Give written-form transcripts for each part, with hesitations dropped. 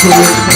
Hare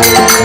Hare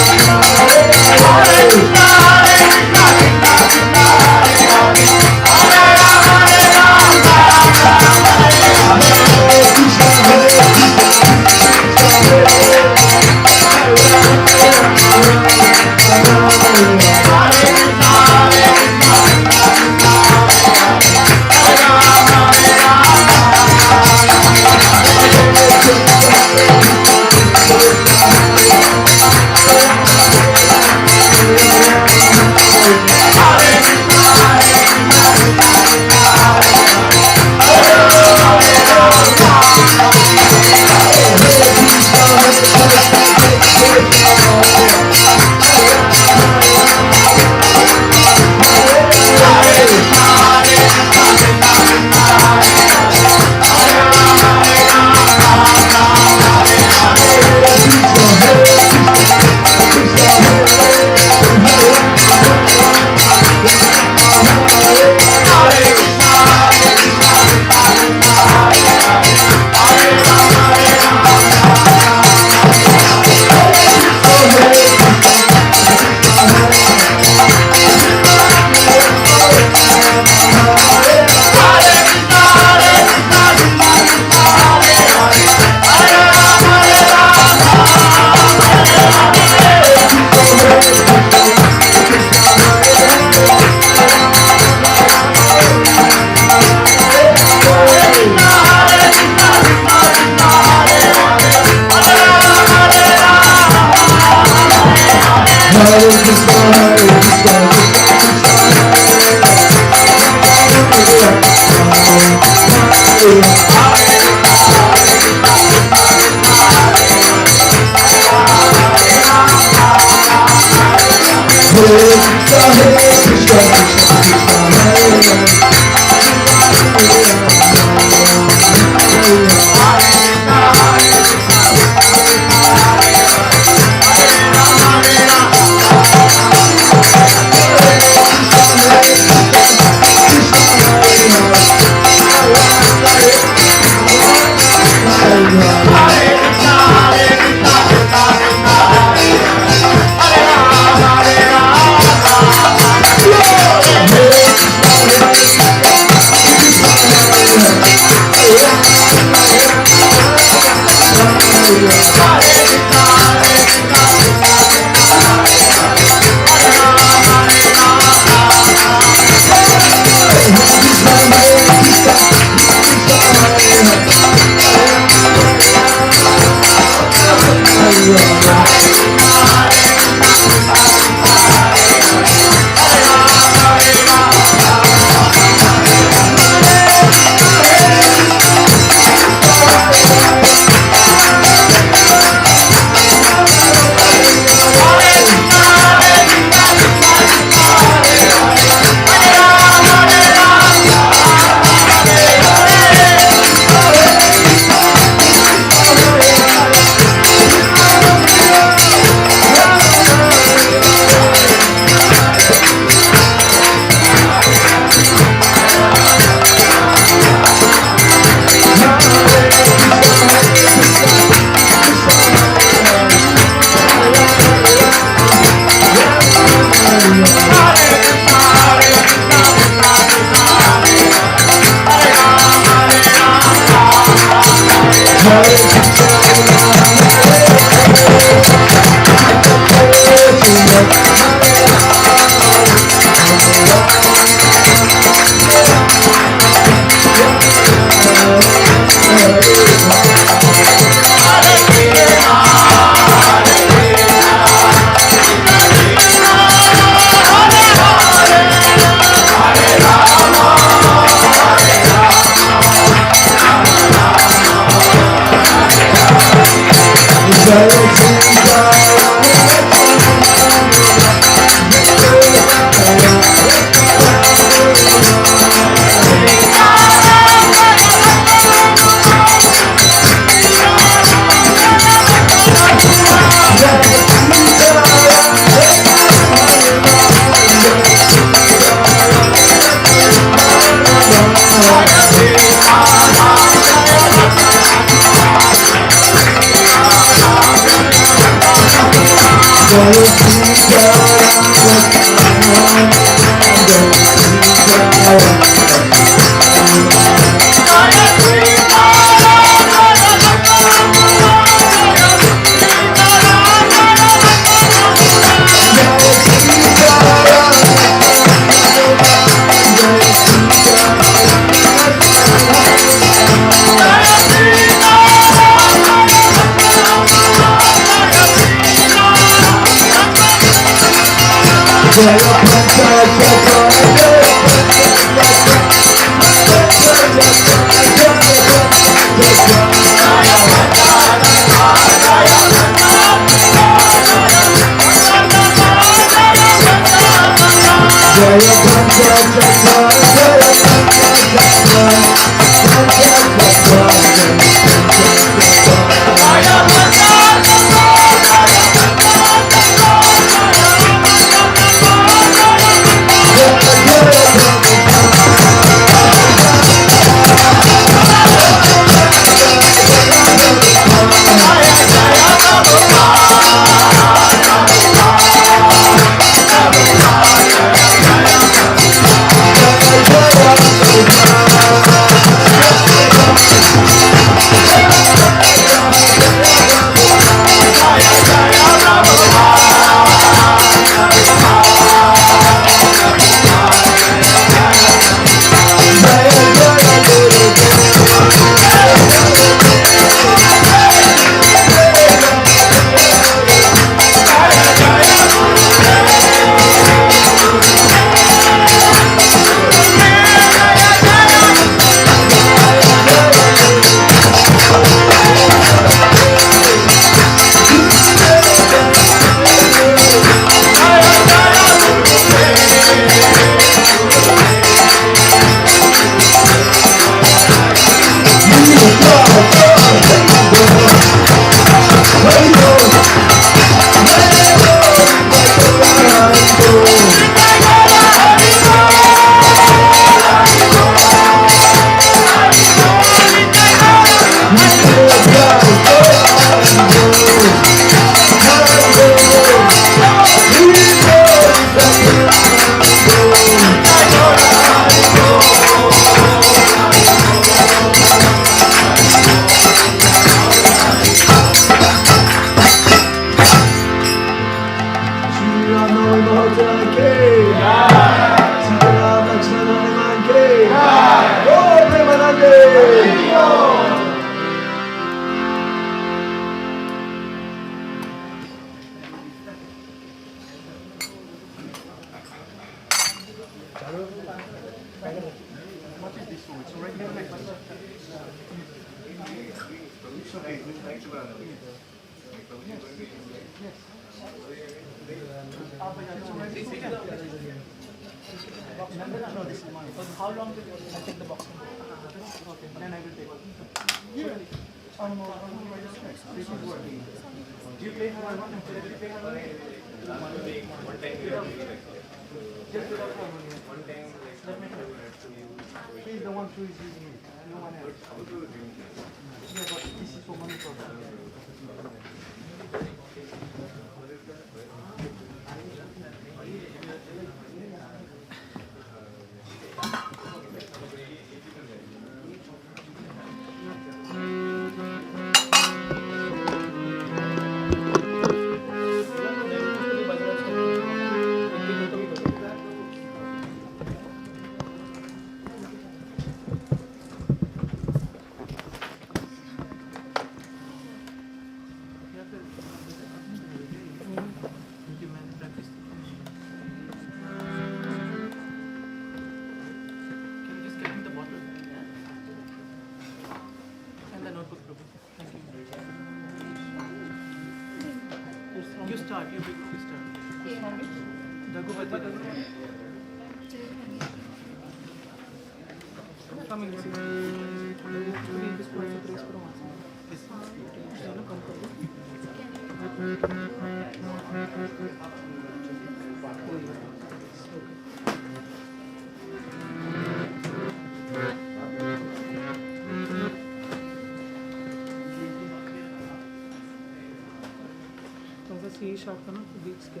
ये short करना beats के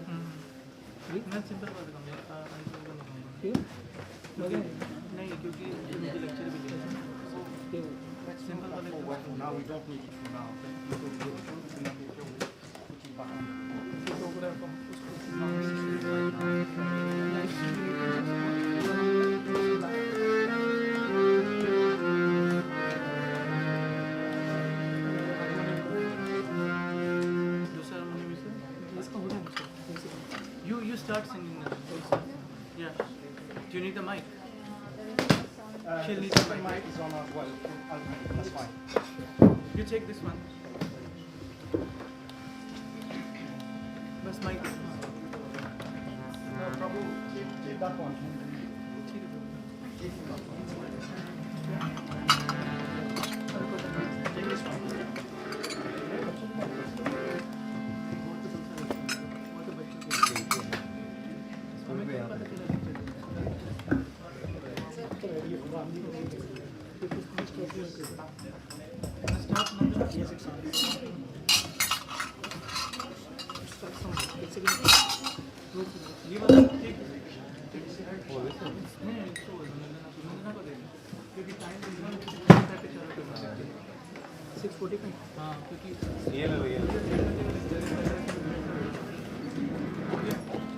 मैं सिंपल बात करूँगा ठीक है नहीं क्योंकि मुझे लेक्चर भी लेना है सिंपल वाले Now we don't need it for now. Program You start singing now. Yeah. Do you need the mic? She'll need the mic. Mic is on as well. That's fine. You take this one. Bas mic. No trouble. Take that one. Take this one.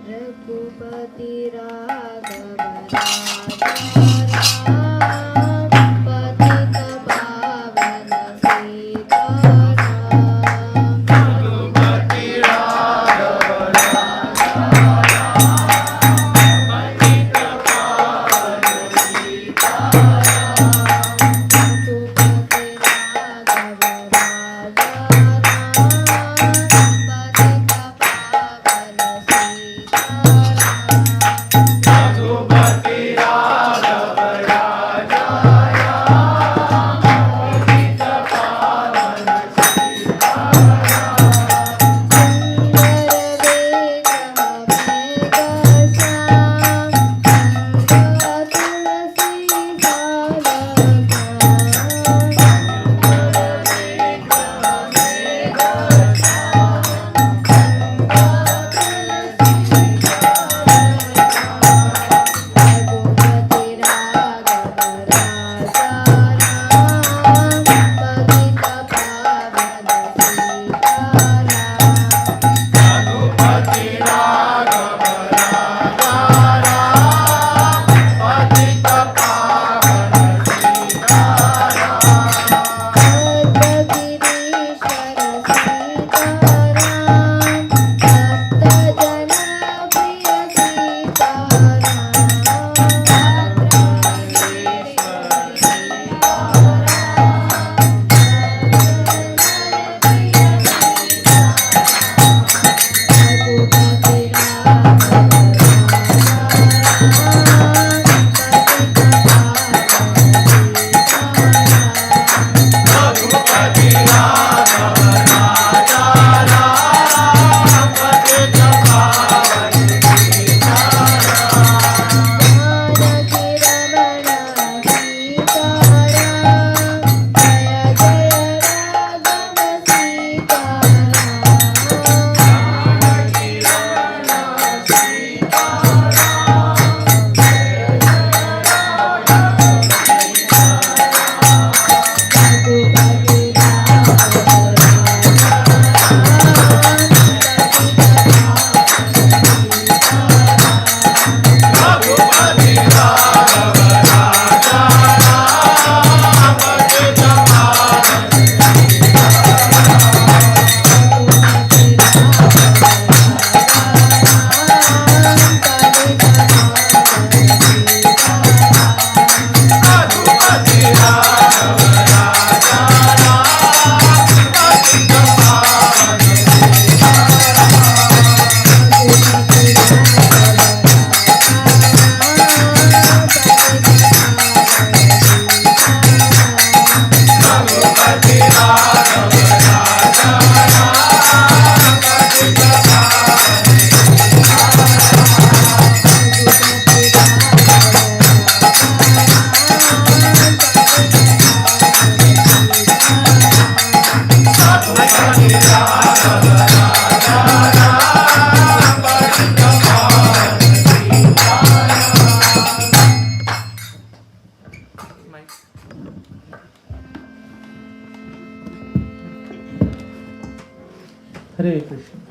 Raghupati Raghav Raja Ram पतित पावन सीताराम रघुपति राघव राजा पतित पावन Sitaram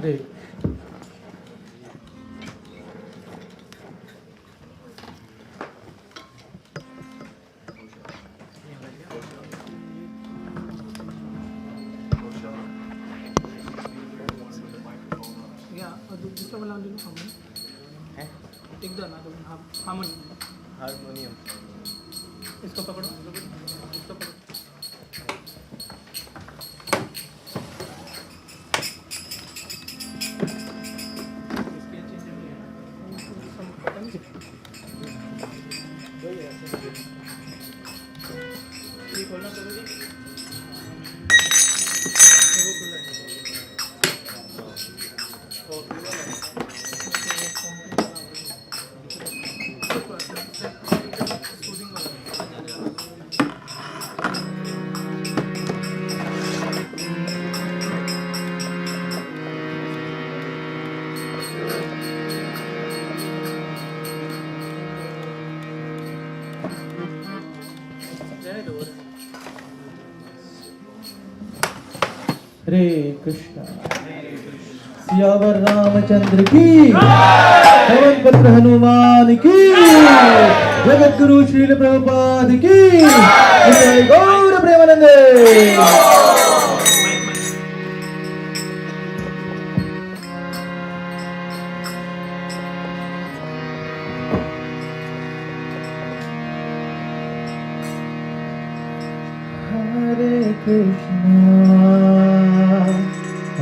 Great. Yeah, दूसरा वाला ले लो harmony है एकदम ना हार्मोनी हारमोनियम इसको पकड़ो इसको पकड़ो इसके चेंज नहीं है सम पता नहीं ये खोलना करोगे वो खुला है हरे कृष्णा सियावर रामचंद्र की पवन पुत्र हनुमान की जगत गुरु श्रील प्रभुपाद की जय गौर प्रेमानंदे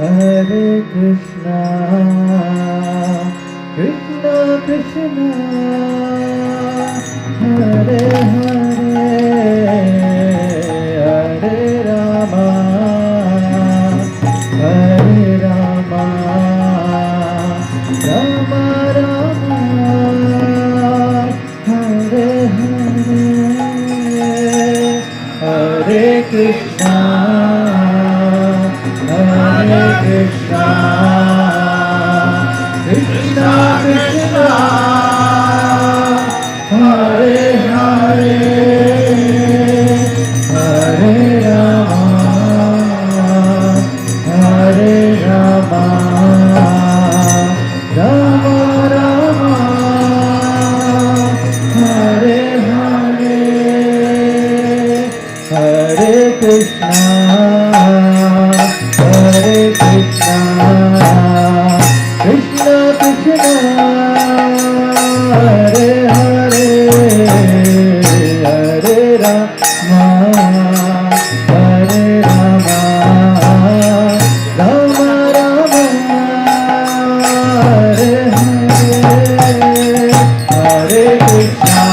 हरे कृष्णा कृष्णा कृष्णा हरे हरे हरे रामा रामा रामा हरे हरे हरे कृष्णा कृष्णा कृष्णा कृष्णा हरे हरे हरे रामा राम राम हरे हरे हरे कृष्णा कृष्णा कृष्णा हरे हरे हरे राम राम राम हरे हरे कृष्णा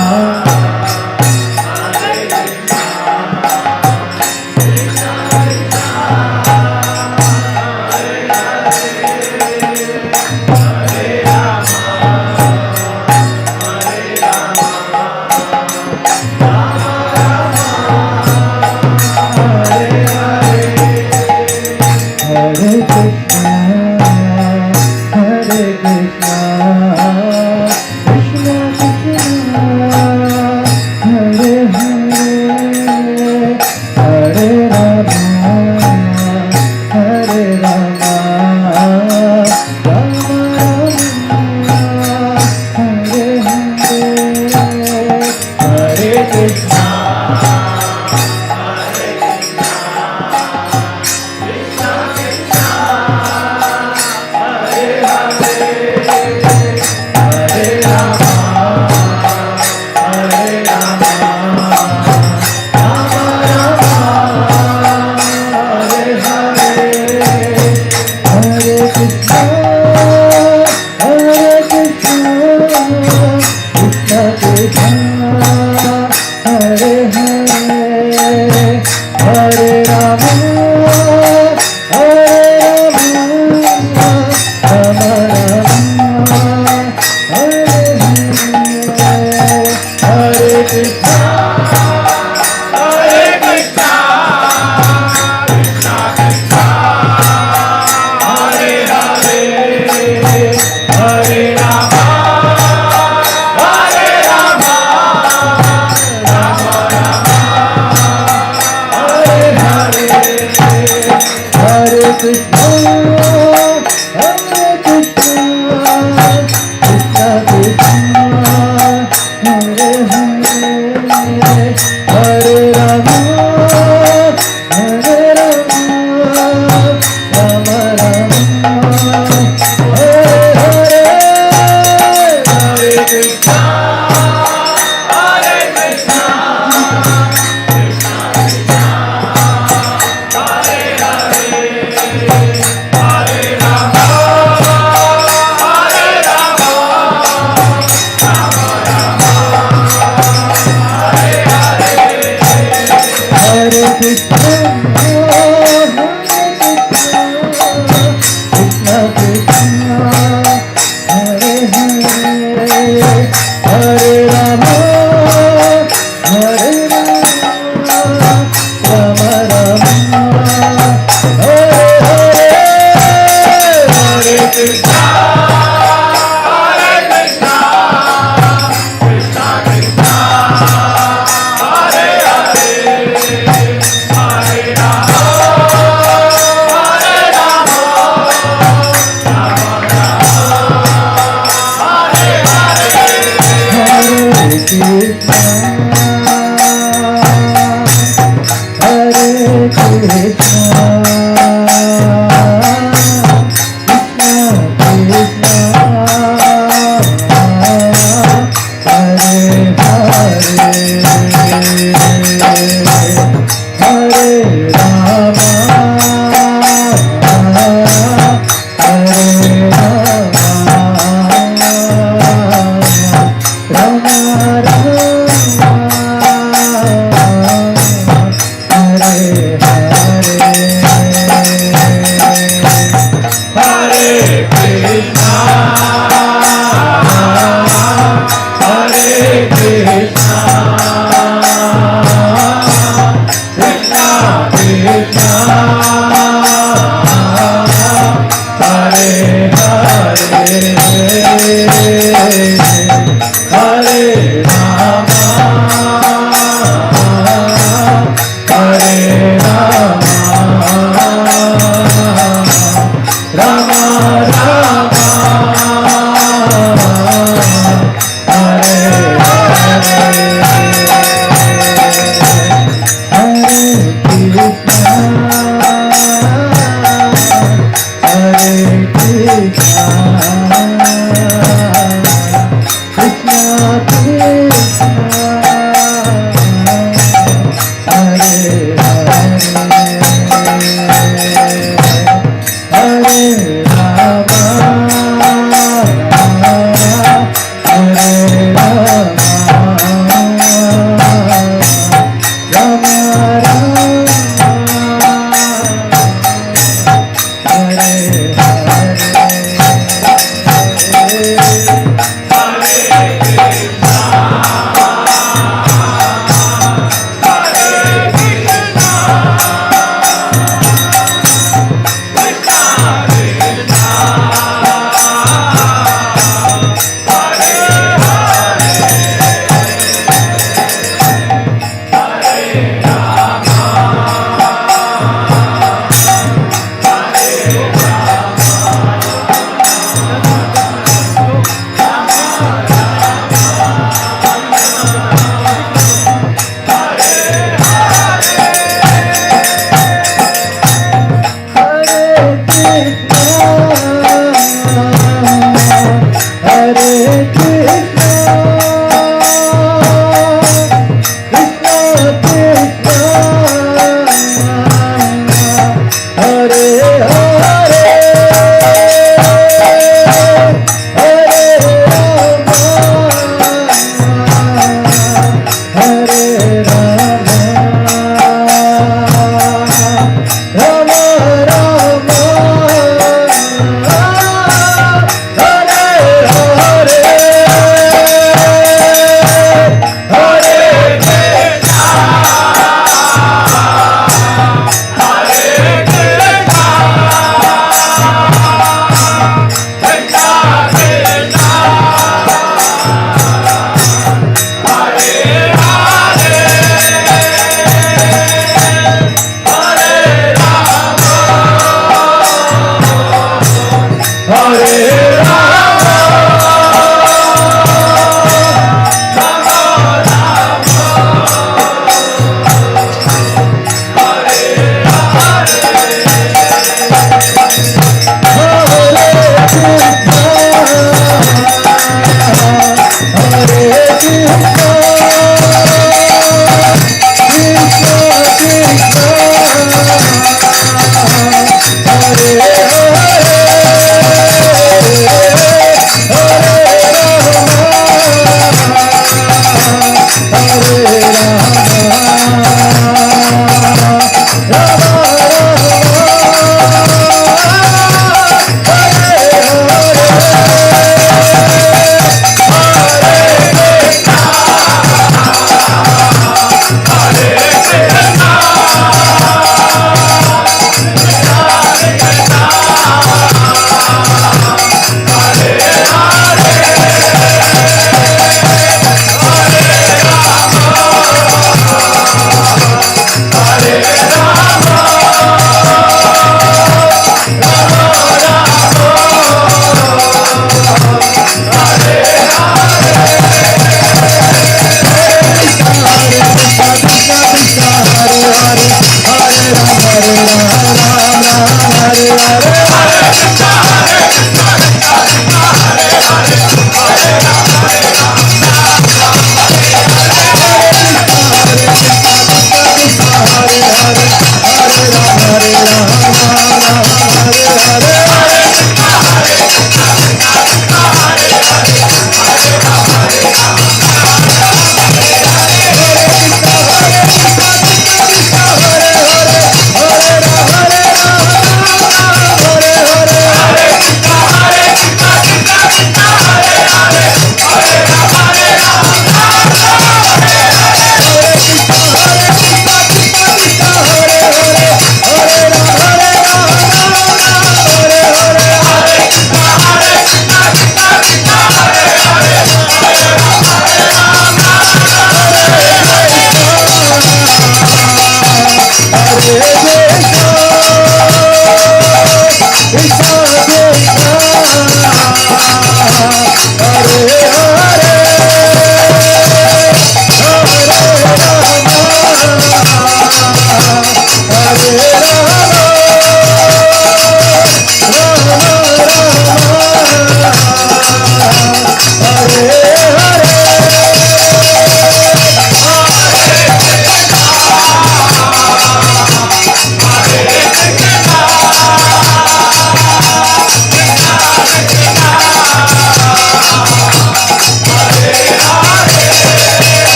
Krishna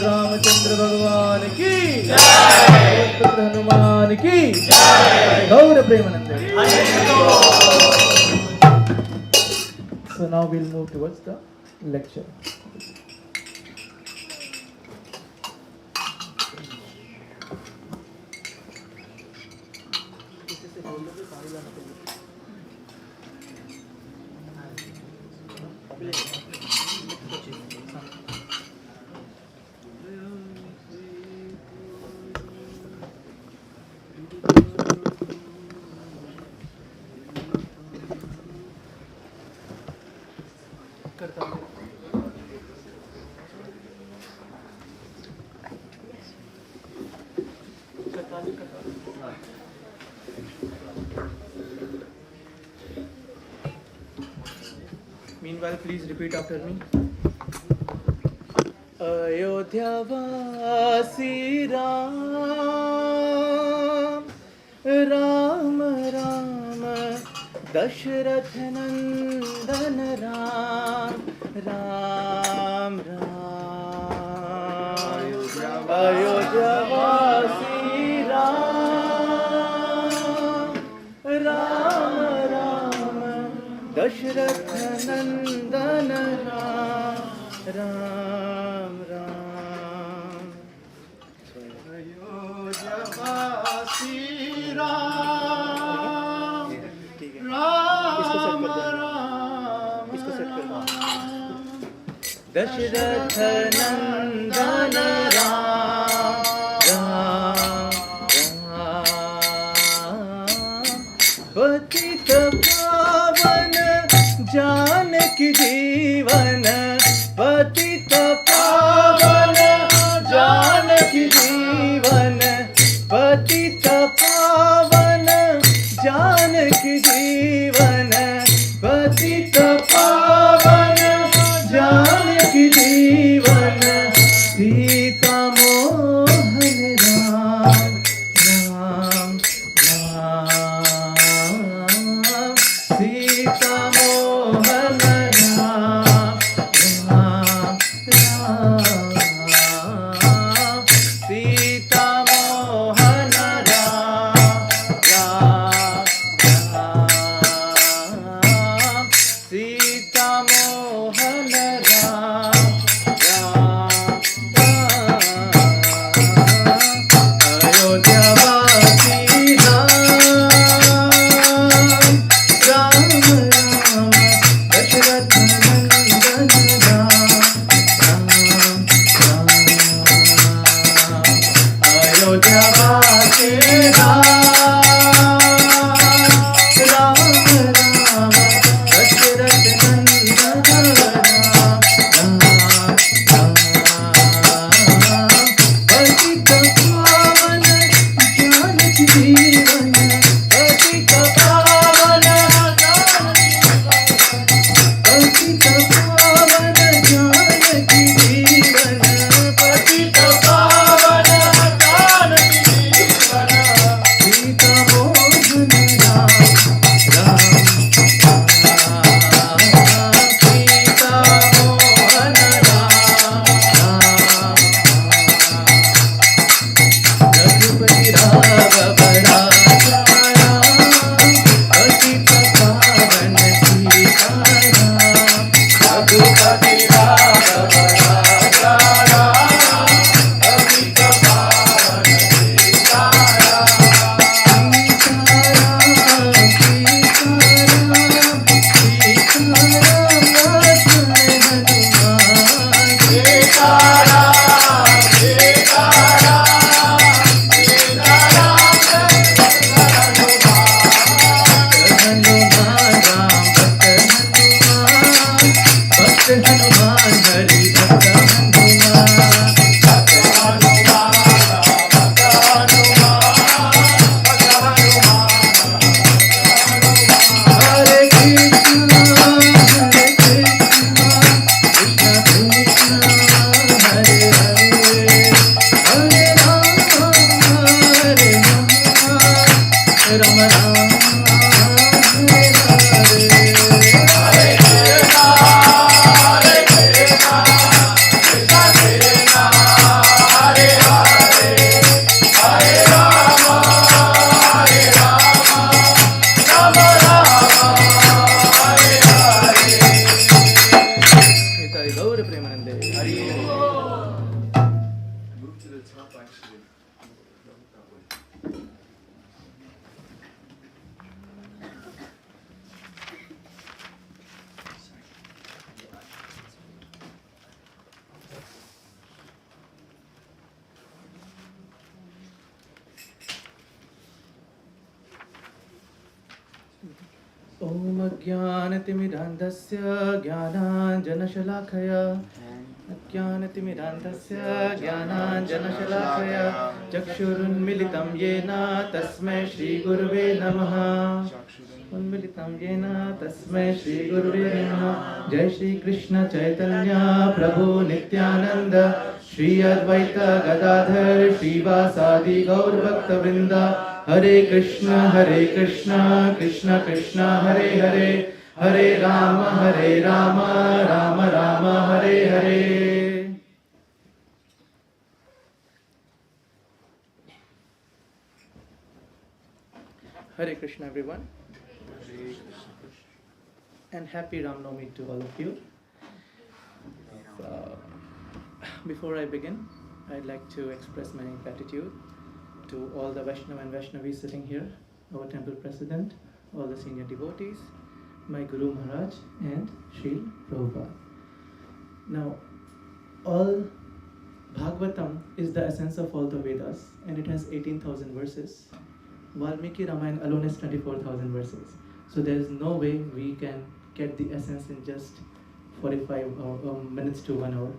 रामचंद्र भगवान की जय, हनुमान की जय, गौर Premanand. So now we'll move towards the lecture. Meanwhile, please repeat after me. Ayodhya Vasi Ram, Ram Ram, Dashrath Nandan Ram, Ram Ram. Ayodhya Vasi Ram, Ram Ram, Dashrath Nandan Ram, Ram Ram. अयोध्यावासी Ram Ram Ram इसको set कर दो। दशरथ नंदन राम राम राम, पतित पावन जानकी जीवन, पतित पावन जानकी जीवन, पतित पावन जानकी जीवन, पतित पावन जानकी जीवन, सीता मोहन राम राम राम, सीता मोहन राम राम राम, सीता मोहन राम राम राम, सीता मोहन राम राम ॐ अज्ञानतिमिरान्धस्य ज्ञानाञ्जनशलाकया अज्ञानतिमिरान्धस्य ज्ञानाञ्जनशलाकया चक्षुरुन्मिलितं येन तस्मै श्रीगुरुवे नमः उन्मिलितं येन तस्मै श्रीगुरुवे नमः जय श्रीकृष्ण चैतन्य प्रभु नित्यानन्द श्री अद्वैत गदाधर श्रीवासादि गौरभक्तवृन्द हरे Krishna Krishna Krishna Hare Hare Hare Ram Ram Ram Hare Hare Hare Krishna everyone and happy Ram Navami to all of you. Before I begin, I'd like to express my gratitude to all the Vaishnava and Vaishnavis sitting here, our temple president, all the senior devotees, my Guru Maharaj and Sri Prabhupada. Now, all Bhagavatam is the essence of all the Vedas and it has 18,000 verses. Valmiki Ramayana alone is 24,000 verses. So there is no way we can get the essence in just 45 minutes to 1 hour.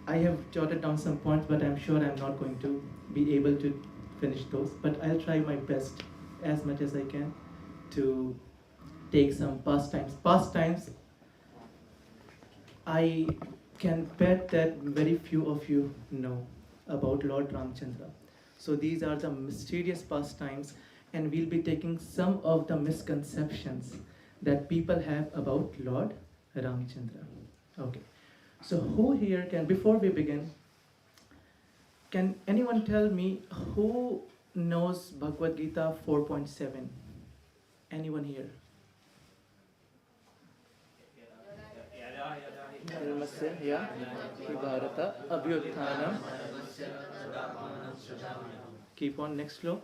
I have jotted down some points, but I'm sure I'm not going to be able to finish those. But I'll try my best as much as I can to take some pastimes. Pastimes, I can bet that very few of you know about Lord Ramchandra. So these are the mysterious pastimes, and we'll be taking some of the misconceptions that people have about Lord Ramchandra. Okay. So who here can, before we begin, can anyone tell me who knows Bhagavad Gita 4.7? Anyone here? Dharmasya ya Bharata Abhyuthanam. Keep on, next slok.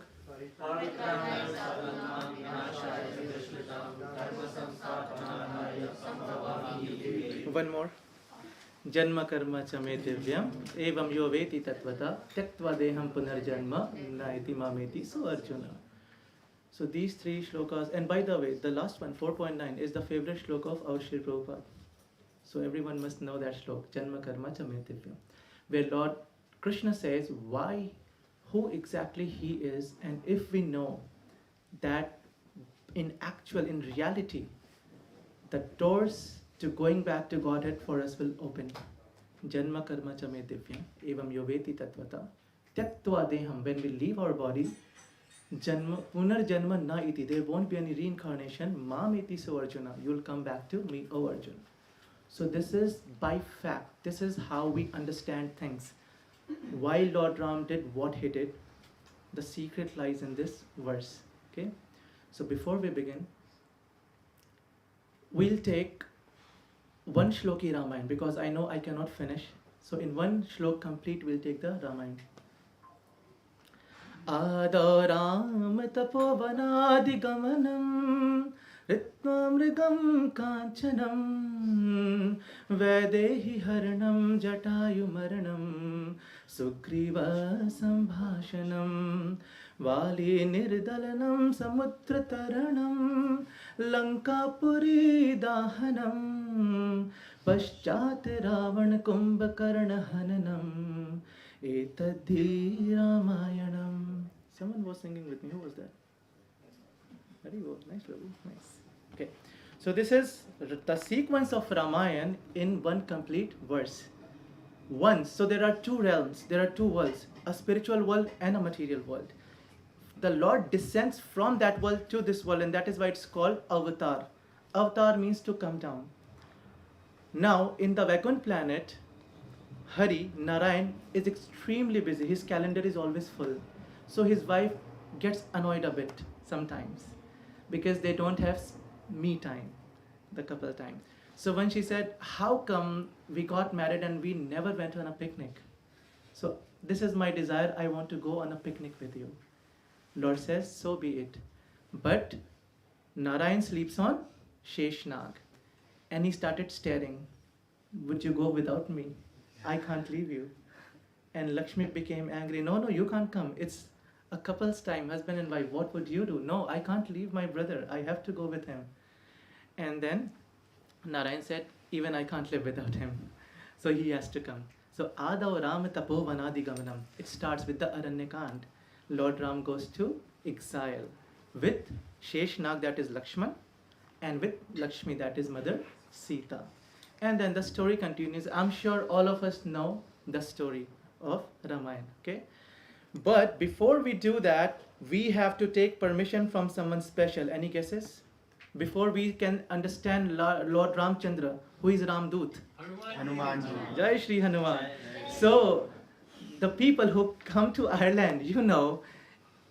One more. जन्म कर्म च मे दिव्यम एवं यो वेति तत्वता त्यक्त्वा देहं पुनर्जन्म नायति मामेति so Arjuna. So these three shlokas, and by the way, the last one 4.9 is the favorite shloka of our Sri Prabhupada. So everyone must know that shlok, Janma Karma Cha Me Divyam, where Lord Krishna says why, who exactly he is, and if we know that in reality, the doors to going back to Godhead for us will open. Janma Karma Cha Me Divyam Evam Yoveti Tatvata Tyaktva Deham, when we leave our body, Janma Punar Janma Na Iti, there won't be any reincarnation. Mam Iti So Arjuna, you'll come back to me, O Arjuna. So this is by fact, this is how we understand things. Why Lord Ram did what he did, the secret lies in this verse. Okay? So before we begin, we'll take one shloki Ramayana, because I know I cannot finish. So in one shlok complete, we'll take the Ramayana. Adaram tapovanadi gamanam ritmamrigam kanchanam Vedehi haranam jatayu maranam Sugriva sambhashanam Vali nirdalanam samudrataranam Lankapuri dahanam Paschat ravan kumbhakarna hananam Etadhi Ramayanam. Someone was singing with me. Who was that? Very good. Nice, Prabhu. Nice. Okay. So this is the sequence of Ramayana in one complete verse. Once. So there are two realms. There are two worlds. A spiritual world and a material world. The Lord descends from that world to this world, and that is why it's called Avatar. Avatar means to come down. Now, in the Vaikuntha planet, Hari, Narayan, is extremely busy. His calendar is always full. So his wife gets annoyed a bit sometimes because they don't have me time, the couple time. So when she said, how come we got married and we never went on a picnic? So this is my desire. I want to go on a picnic with you. Lord says, so be it. But Narayan sleeps on Sheshnag. And he started staring. Would you go without me? I can't leave you. And Lakshmi became angry. No, you can't come. It's a couple's time, husband and wife, what would you do? No, I can't leave my brother. I have to go with him. And then Narayan said, even I can't live without him. So he has to come. So Adav Ram Tapo Vanadi Gamanam. It starts with the Aranyakand. Lord Ram goes to exile with Sheshnag, that is Lakshman, and with Lakshmi, that is Mother Sita. And then the story continues. I'm sure all of us know the story of Ramayana. Okay? But before we do that, we have to take permission from someone special. Any guesses? Before we can understand Lord Ramchandra, who is Ramdut? Hanuman. Jai Shri Hanuman. So, the people who come to Ireland, you know,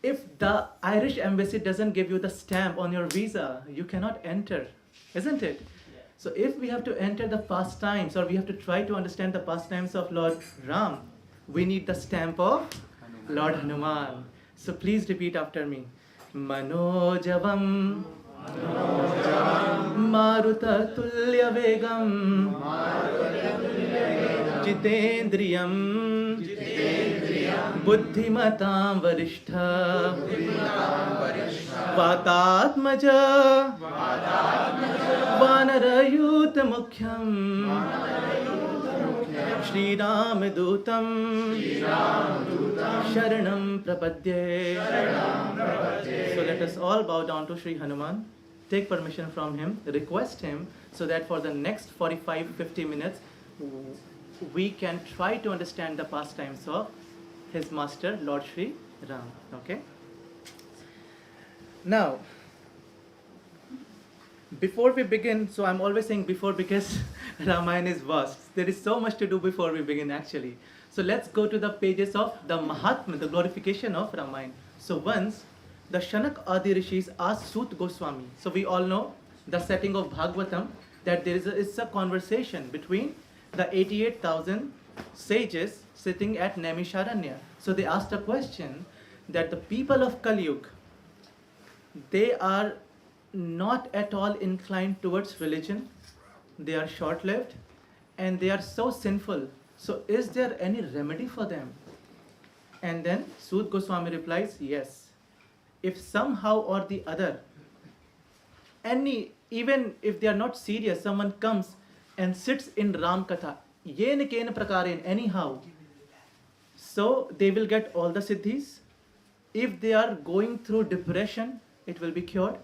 if the Irish embassy doesn't give you the stamp on your visa, you cannot enter, isn't it? So, if we have to enter the pastimes, or we have to try to understand the pastimes of Lord Ram, we need the stamp of Lord Hanuman. So, please repeat after me. Manojavam Maruta Tulya Vegam Jitendriyam Buddhimatam Varishtha Vatatmaja Vanarayuta Mukhyam Shri Ram Dutam Sharanam Prapadye. So let us all bow down to Shri Hanuman, take permission from him, request him, so that for the next 45-50 minutes we can try to understand the pastimes of his master Lord Shri Ram. Okay? Now, before we begin, so I'm always saying before because Ramayana is vast. There is so much to do before we begin actually. So let's go to the pages of the Mahatma, the glorification of Ramayana. So once the Shanak Adi Rishis asked Sut Goswami. So we all know the setting of Bhagavatam, that there is it's a conversation between the 88,000 sages sitting at Naimisharanya. So they asked a question that the people of Kali Yuga, they are not at all inclined towards religion. They are short-lived and they are so sinful. So is there any remedy for them? And then Sut Goswami replies, yes. If somehow or the other, even if they are not serious, someone comes and sits in Ram Katha, yen ken prakarin, anyhow, so they will get all the siddhis. If they are going through depression, it will be cured.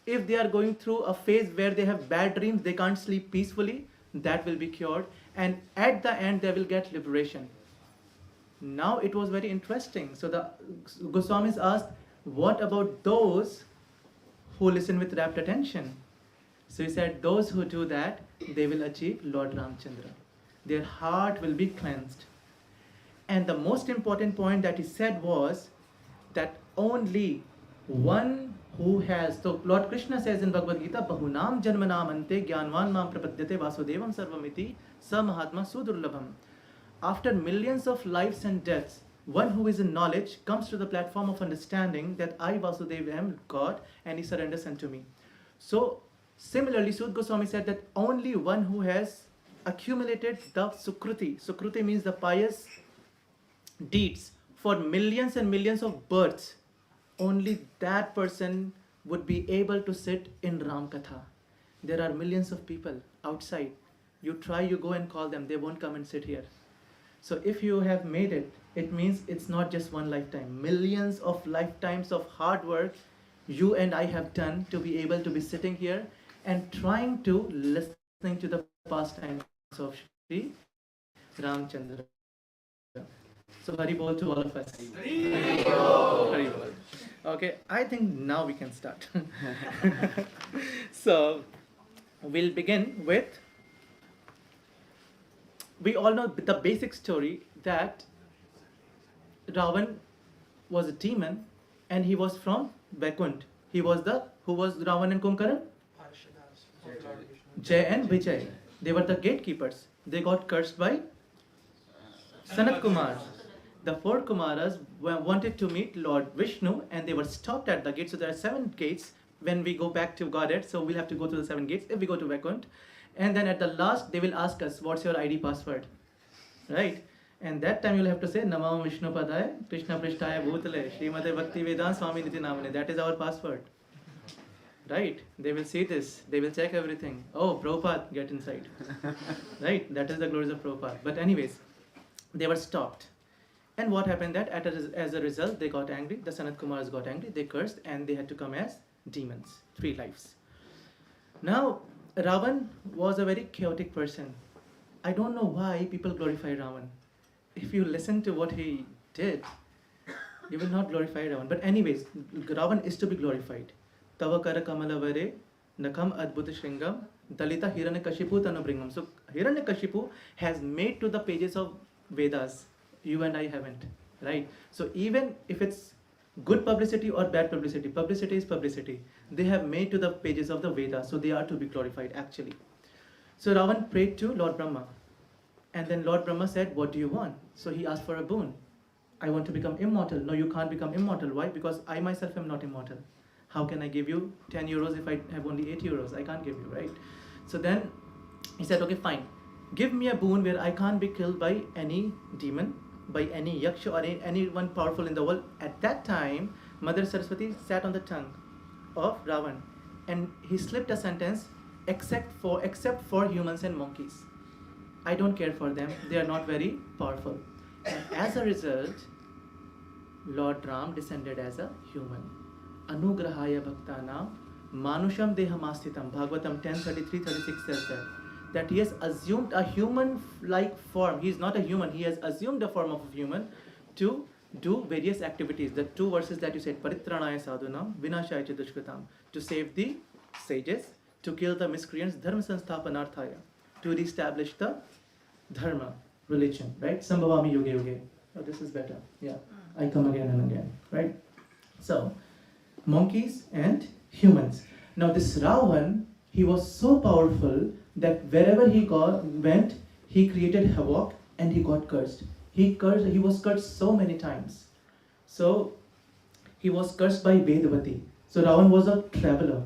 If they are going through a phase where they have bad dreams, they can't sleep peacefully, that will be cured. And at the end, they will get liberation. Now it was very interesting. So the Goswamis asked, what about those who listen with rapt attention? So he said, those who do that, they will achieve Lord Ramchandra. Their heart will be cleansed. And the most important point that he said was that only one who has, so Lord Krishna says in Bhagavad Gita, Bahunam Janmanam Ante Gyanvan Mam Prapadyate Vasudevam Sarvamiti Sa Mahatma Sudurlabham. After millions of lives and deaths, one who is in knowledge comes to the platform of understanding that I, Vasudeva, am God and he surrenders unto me. So, similarly, Sut Goswami said that only one who has accumulated the Sukruti. Sukruti means the pious deeds for millions and millions of births. Only that person would be able to sit in Ram Katha. There are millions of people outside. You try, you go and call them, they won't come and sit here. So if you have made it, it means it's not just one lifetime. Millions of lifetimes of hard work you and I have done to be able to be sitting here and trying to listening to the pastimes of Shri Ramchandra. So Hari Bol to all of us. Hari Bol. Hari Bol. Okay, I think now we can start. So we'll begin with, we all know the basic story that Ravan was a demon and he was from Vaikunt. He was who was Ravan and Kumkaran? Jay and Vijay. They were the gatekeepers. They got cursed by Sanat Kumar. The four Kumaras wanted to meet Lord Vishnu and they were stopped at the gate. So there are 7 gates when we go back to Godhead. So we'll have to go through the 7 gates if we go to Vaikunt. And then at the last, they will ask us, what's your ID password? Right? And that time you'll have to say Namam Vishnu Padaya, Krishna Prishtaya Bhutale, Srimate Bhakti Vedanta Swami Niti Namane. That is our password. Right? They will see this. They will check everything. Oh, Prabhupada, get inside. Right? That is the glories of Prabhupada. But anyways, they were stopped. And what happened that as a result, they got angry. The Sanat Kumars got angry. They cursed and they had to come as demons. 3 lives. Now, Ravan was a very chaotic person. I don't know why people glorify Ravan. If you listen to what he did, you will not glorify Ravan. But anyways, Ravan is to be glorified. Tavakara Kamalavare, Nakam Adbhuta Shringam, Dalita Hiranyakashipu Tanubringam. So Hiranyakashipu has made to the pages of Vedas. You and I haven't. Right? So even if it's good publicity or bad publicity, publicity is publicity. They have made to the pages of the Vedas. So they are to be glorified actually. So Ravan prayed to Lord Brahma. And then Lord Brahma said, what do you want? So he asked for a boon. I want to become immortal. No, you can't become immortal. Why? Because I myself am not immortal. How can I give you 10 euros if I have only 8 euros? I can't give you, right? So then he said, okay, fine. Give me a boon where I can't be killed by any demon, by any yaksha or anyone powerful in the world. At that time, Mother Saraswati sat on the tongue of Ravan. And he slipped a sentence, except for humans and monkeys. I don't care for them. They are not very powerful. And as a result, Lord Ram descended as a human. Anugrahaya Bhaktanam Manusham Dehamastitam. Bhagavatam 10:33-36 says that he has assumed a human-like form. He is not a human. He has assumed the form of a human to do various activities. The 2 verses that you said, Paritranaya Sadhunam, Vinashaya Dushkritam, to save the sages, to kill the miscreants, Dharma Sansthapanarthaya, to re-establish the Dharma, religion, right? Sambhavami Yuge Yuge. Oh, this is better. Yeah, I come again and again, right? So, monkeys and humans. Now this Ravan, he was so powerful that wherever he went, he created havoc and he got cursed. He was cursed so many times. So he was cursed by Vedavati. So Ravan was a traveler.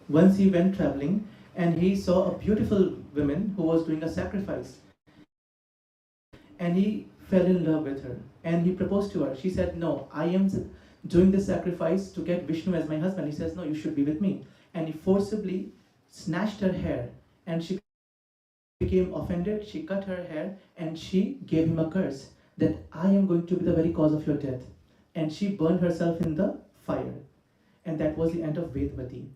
Once he went traveling and he saw a beautiful woman who was doing a sacrifice. And he fell in love with her and he proposed to her. She said, no, I am doing this sacrifice to get Vishnu as my husband. He says, no, you should be with me. And he forcibly snatched her hair and she became offended. She cut her hair and she gave him a curse that I am going to be the very cause of your death. And she burned herself in the fire. And that was the end of Vedavati.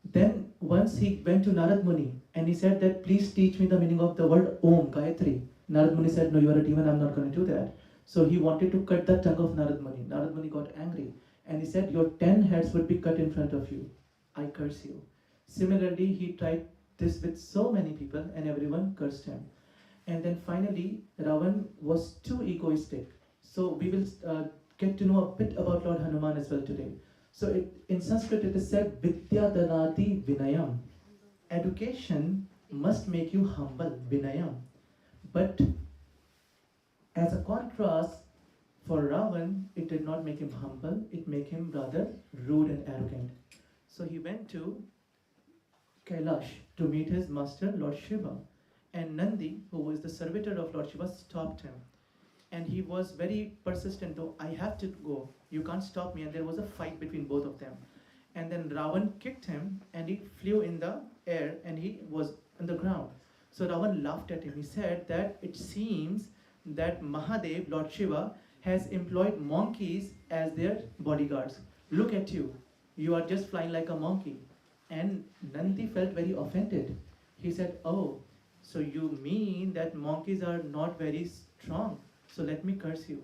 Then once he went to Narad Muni and he said that please teach me the meaning of the word Om, Gayatri. Narad Muni said, no, you are a demon, I'm not going to do that. So he wanted to cut the tongue of Narad Muni. Narad Muni got angry and he said, your 10 heads would be cut in front of you. I curse you. Similarly, he tried this with so many people and everyone cursed him. And then finally, Ravan was too egoistic. So we will get to know a bit about Lord Hanuman as well today. So in Sanskrit it is said, Vidya Danati Vinayam. Education must make you humble, Vinayam. But as a contrast, for Ravan, it did not make him humble, it made him rather rude and arrogant. So he went to Kailash to meet his master, Lord Shiva. And Nandi, who was the servitor of Lord Shiva, stopped him. And he was very persistent, though, I have to go, you can't stop me. And there was a fight between both of them. And then Ravan kicked him and he flew in the air and he was on the ground. So Ravan laughed at him. He said that it seems that Mahadev, Lord Shiva, has employed monkeys as their bodyguards. Look at you. You are just flying like a monkey. And Nandi felt very offended. He said, oh, so you mean that monkeys are not very strong? So let me curse you.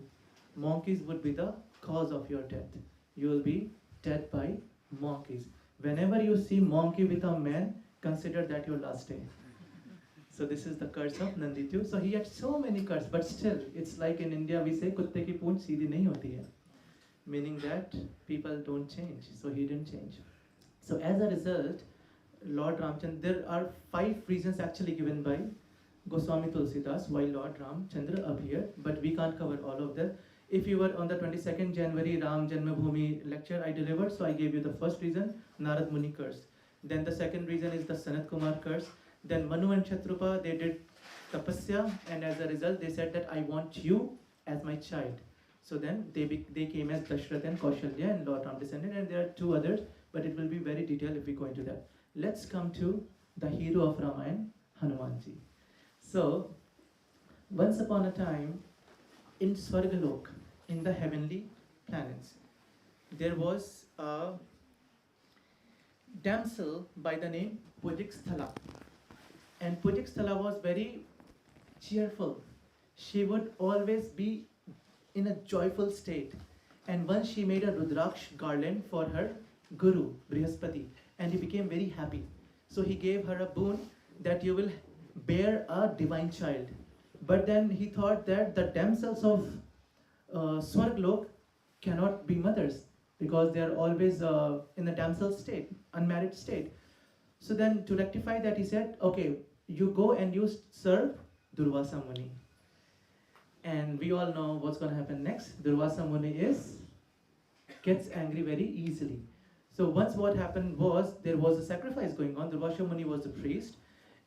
Monkeys would be the cause of your death. You will be dead by monkeys. Whenever you see monkey with a man, consider that your last day. So this is the curse of Nandi too. So he had so many curses, but still, it's like in India we say, kutte ki poonch seedhi nahi hoti hai. Meaning that people don't change. So he didn't change. So as a result, Lord Ramchandra, there are 5 reasons actually given by Goswami Tulsidas why Lord Ramchandra appeared, but we can't cover all of them. If you were on the 22nd January Ram Janmabhoomi lecture I delivered, so I gave you the first reason, Narad Muni curse. Then the second reason is the Sanat Kumar curse. Then Manu and Shatrupa, they did tapasya, and as a result, they said that I want you as my child. So then they came as Dashrath and Kaushalya, and Lord Ram descended, and there are two others, but it will be very detailed if we go into that. Let's come to the hero of Ramayana, Hanumanji. So, once upon a time, in Swargalok, in the heavenly planets, there was a damsel by the name Pujiksthala. And Pujiksthala was very cheerful. She would always be in a joyful state. And once she made a Rudraksh garland for her guru, Brihaspati, and he became very happy. So he gave her a boon that you will bear a divine child. But then he thought that the damsels of Swarglok cannot be mothers because they are always in the damsel state, unmarried state. So then to rectify that, he said, okay, you go and you serve Durvasa Muni. And we all know what's going to happen next. Durvasa Muni gets angry very easily. So once what happened was, there was a sacrifice going on. Durvasa Muni was the priest,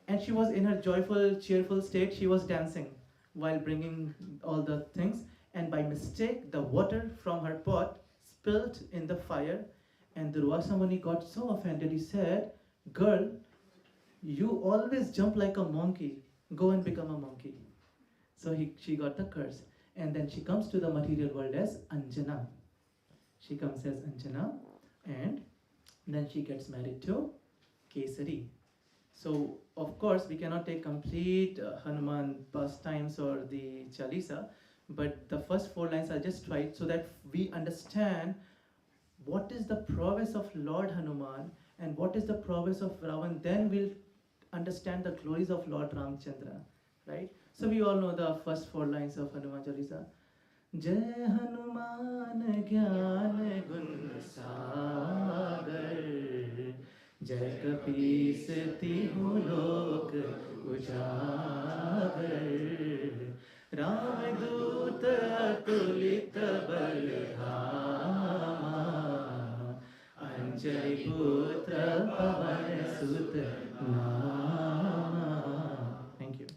and she was in her joyful, cheerful state. She was dancing while bringing all the things, and by mistake, the water from her pot spilled in the fire, and Durvasa Muni got so offended. He said, girl, you always jump like a monkey. Go and become a monkey. So she got the curse. And then she comes to the material world as Anjana. She comes as Anjana, and then she gets married to Kesari. So, of course, we cannot take complete Hanuman pastimes or the Chalisa, but the first 4 lines are just right so that we understand what is the prowess of Lord Hanuman and what is the prowess of Ravan. Then we'll understand the glories of Lord Ramchandra, right? So we all know the first 4 lines of Hanuman Chalisa. Jai Hanuman Gyan Gun Sagar, Jai Kapis Tihu Lok Ujagar, Ram Dut Atulit Balhama, Anjali Putra Pavan Sut Nama. Thank you.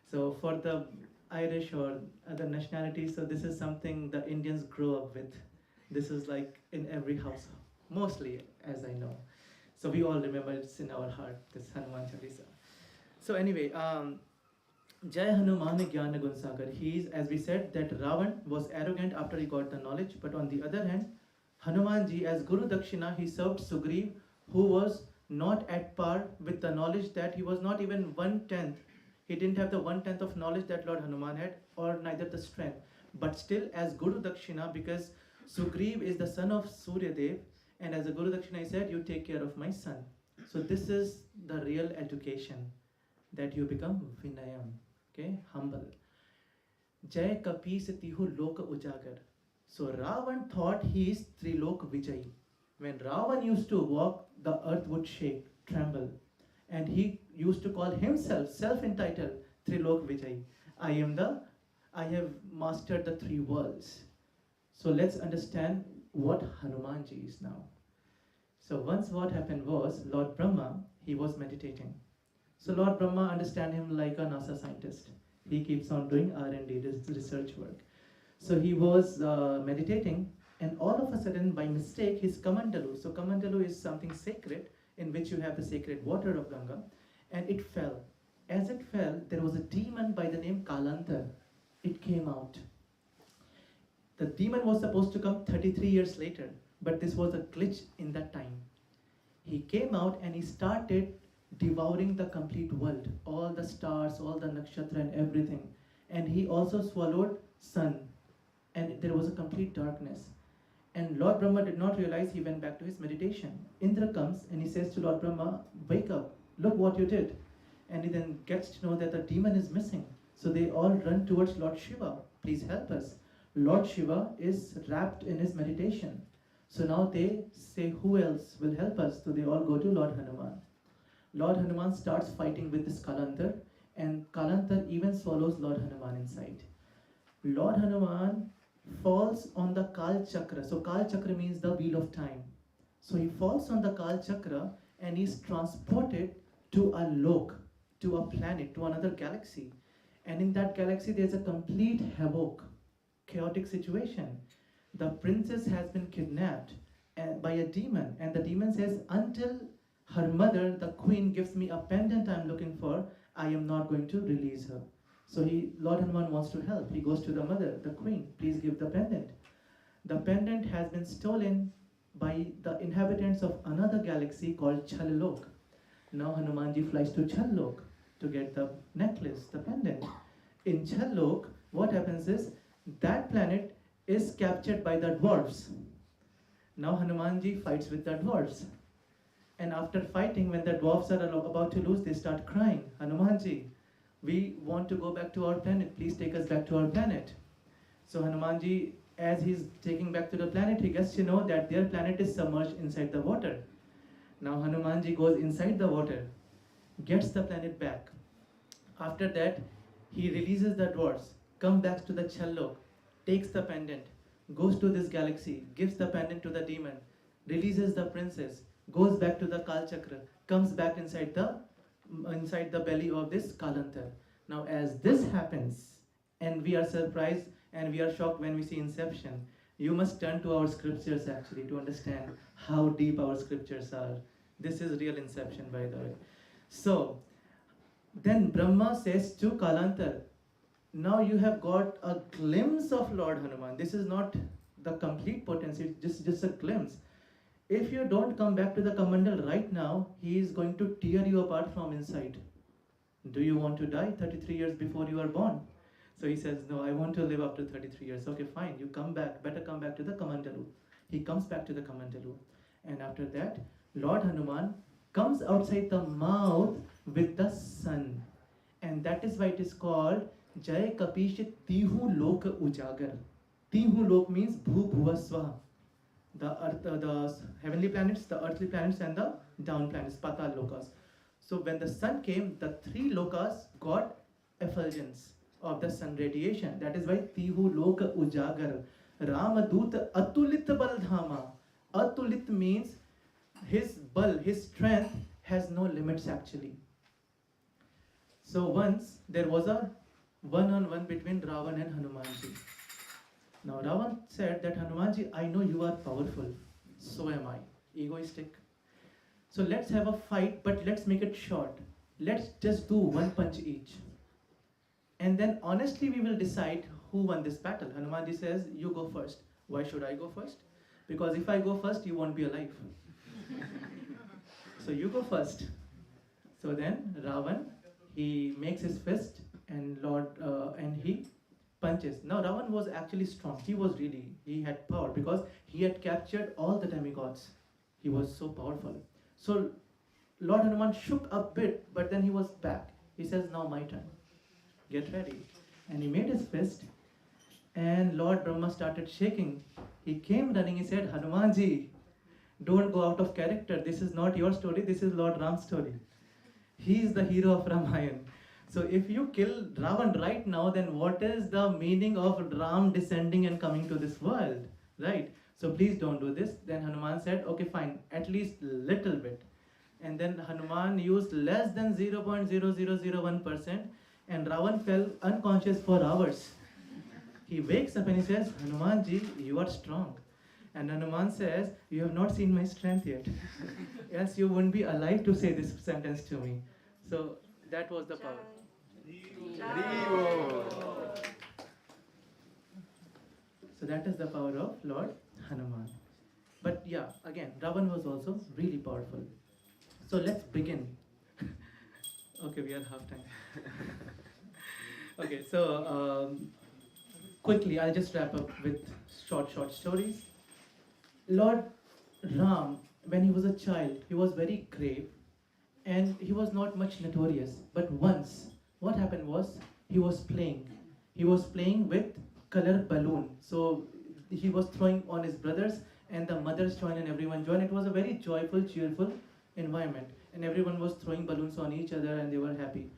So for the Irish or other nationalities, so this is something the Indians grow up with. This is like in every house, mostly, as I know. So we all remember it's in our heart, this Hanuman Chalisa. So anyway, Jai Hanuman Gyana Gunsagar. He is, as we said, that Ravan was arrogant after he got the knowledge, but on the other hand, Hanumanji as Guru Dakshina, he served Sugriv, who was not at par with the knowledge that he was not even 1/10. He didn't have the 1/10 of knowledge that Lord Hanuman had, or neither the strength. But still, as Guru Dakshina, because Sugriv is the son of Surya Dev, and as a Guru Dakshina, he said, you take care of my son. So this is the real education, that you become Vinayam, okay, humble. Jai Kapisatihu Loka Ujagar. So Ravan thought he is Trilok Vijay. When Ravan used to walk, the earth would shake, tremble. And he used to call himself, self-entitled, Trilok Vijay. I have mastered the 3 worlds. So let's understand what Hanumanji is now. So once what happened was, Lord Brahma, he was meditating. So Lord Brahma, understand him like a NASA scientist. He keeps on doing R&D, research work. So he was meditating, and all of a sudden, by mistake, his Kamandalu. So Kamandalu is something sacred, in which you have the sacred water of Ganga, and it fell. As it fell, there was a demon by the name Kalantar. It came out. The demon was supposed to come 33 years later, but this was a glitch in that time. He came out and he started devouring the complete world, all the stars, all the nakshatra and everything. And he also swallowed sun, and there was a complete darkness. And Lord Brahma did not realize. He went back to his meditation. Indra comes and he says to Lord Brahma, wake up, look what you did. And he then gets to know that the demon is missing. So they all run towards Lord Shiva. Please help us. Lord Shiva is wrapped in his meditation. So now they say, who else will help us? So they all go to Lord Hanuman. Lord Hanuman starts fighting with this Kalantar, and Kalantar even swallows Lord Hanuman inside. Lord Hanuman falls on the Kal Chakra. So Kal Chakra means the wheel of time. So he falls on the Kal Chakra and is transported to a lok, to a planet, to another galaxy. And in that galaxy, there's a complete havoc, chaotic situation. The princess has been kidnapped by a demon, and the demon says, until her mother, the queen, gives me a pendant I'm looking for, I am not going to release her. So Lord Hanuman wants to help. He goes to the mother, the queen, please give the pendant. The pendant has been stolen by the inhabitants of another galaxy called Chalilok. Now Hanumanji flies to Chalilok to get the necklace, the pendant. In Chalilok, what happens is that planet is captured by the dwarves. Now Hanumanji fights with the dwarves. And after fighting, when the dwarves are about to lose, they start crying, Hanumanji, we want to go back to our planet. Please take us back to our planet. So Hanumanji, as he's taking back to the planet, he gets to know that their planet is submerged inside the water. Now Hanumanji goes inside the water, gets the planet back. After that, he releases the dwarves, comes back to the Chalok, takes the pendant, goes to this galaxy, gives the pendant to the demon, releases the princess, goes back to the Kal Chakra, comes back inside the belly of this Kalantar. Now as this happens, and we are surprised and we are shocked when we see Inception, you must turn to our scriptures actually to understand how deep our scriptures are. This is real Inception, by the way. So then Brahma says to Kalantar, now you have got a glimpse of Lord Hanuman. This is not the complete potency, just a glimpse. If you don't come back to the Kamandal right now, he is going to tear you apart from inside. Do you want to die 33 years before you are born? So he says, no, I want to live up to 33 years. Okay, fine, you come back, better come back to the Kamandalu. He comes back to the Kamandalu. And after that, Lord Hanuman comes outside the mouth with the sun. And that is why it is called Jai Kapishit Tihu Lok Ujagar. Tihu Lok means Bhu Bhuva Swaha. The earth, the heavenly planets, the earthly planets, and the down planets, Patal Lokas. So when the sun came, the three lokas got effulgence of the sun radiation. That is why Tihu Loka Ujagar. Ramadut Atulit Baldhama. Atulit means his bal, his strength has no limits actually. So once there was a one-on-one between Ravan and Hanumanji. Now Ravan said that Hanumanji, I know you are powerful, so am I, egoistic. So let's have a fight, but let's make it short. Let's just do one punch each. And then honestly we will decide who won this battle. Hanumanji says, you go first. Why should I go first? Because if I go first, you won't be alive. So you go first. So then Ravan, he makes his fist and he punches. Now Ravan was actually strong. He had power because he had captured all the demigods. He was so powerful. So Lord Hanuman shook a bit, but then he was back. He says, now my turn. Get ready. And he made his fist and Lord Brahma started shaking. He came running, he said, Hanumanji, don't go out of character. This is not your story, this is Lord Ram's story. He is the hero of Ramayana. So if you kill Ravan right now, then what is the meaning of Ram descending and coming to this world, right? So please don't do this. Then Hanuman said, okay, fine, at least little bit. And then Hanuman used less than 0.0001%, and Ravan fell unconscious for hours. He wakes up and he says, Hanumanji, you are strong. And Hanuman says, you have not seen my strength yet. Else you wouldn't be alive to say this sentence to me. So that was the power. So that is the power of Lord Hanuman. But yeah, again, Ravan was also really powerful. So let's begin. Okay, we are half time. Okay, so quickly, I'll just wrap up with short stories. Lord Ram, when he was a child, he was very grave and he was not much notorious. But once, what happened was, he was playing. He was playing with colored balloon. So he was throwing on his brothers and the mothers joined and everyone joined. It was a very joyful, cheerful environment. And everyone was throwing balloons on each other and they were happy.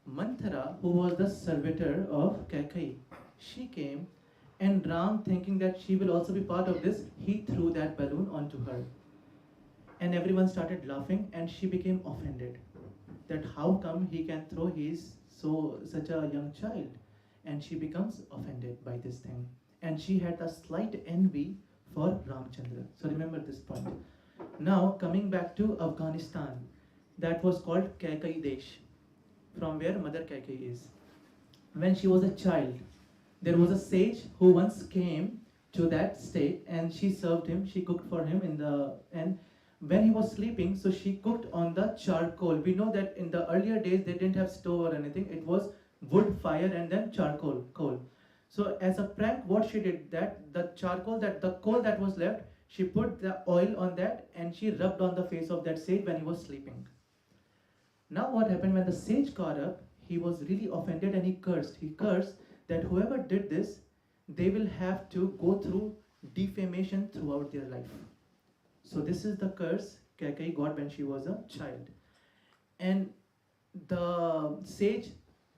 Manthara, who was the servitor of Kaikai, she came, and Ram, thinking that she will also be part of this, he threw that balloon onto her. And everyone started laughing and she became offended. that how come he can throw his such a young child, and she becomes offended by this thing, and she had a slight envy for Ramchandra. So remember this point. Now coming back to Afghanistan, that was called Kaikai Desh, from where Mother Kaikai is. When she was a child, there was a sage who once came to that state, and she served him, she cooked for him and when he was sleeping, so she cooked on the charcoal. We know that in the earlier days they didn't have stove or anything, it was wood fire and then charcoal, coal. So as a prank, what she did, that the coal that was left, she put the oil on that and she rubbed on the face of that sage when he was sleeping. Now what happened, when the sage got up, he was really offended and he cursed. He cursed that whoever did this, they will have to go through defamation throughout their life. So this is the curse Kaikai got when she was a child. And the sage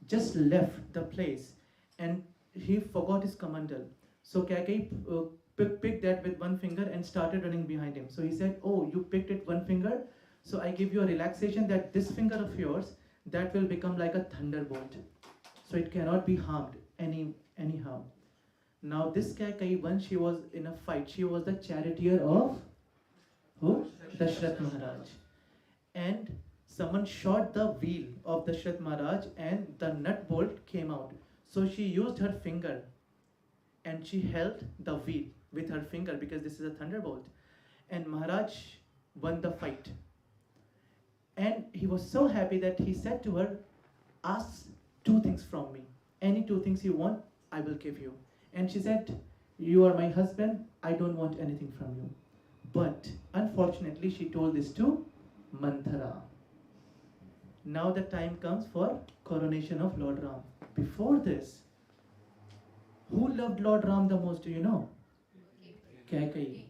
just left the place and he forgot his kamandal. So Kaikai picked that with one finger and started running behind him. So he said, oh, you picked it one finger, so I give you a relaxation that this finger of yours, that will become like a thunderbolt. So it cannot be harmed anyhow. Now this Kaikai, once she was in a fight, she was the charioteer of who? Dashrath Maharaj. And someone shot the wheel of Dashrath Maharaj and the nut bolt came out. So she used her finger and she held the wheel with her finger because this is a thunderbolt. And Maharaj won the fight. And he was so happy that he said to her, ask two things from me. Any two things you want, I will give you. And she said, you are my husband, I don't want anything from you. But unfortunately, she told this to Manthara. Now the time comes for coronation of Lord Ram. Before this, who loved Lord Ram the most, do you know? Kaikai.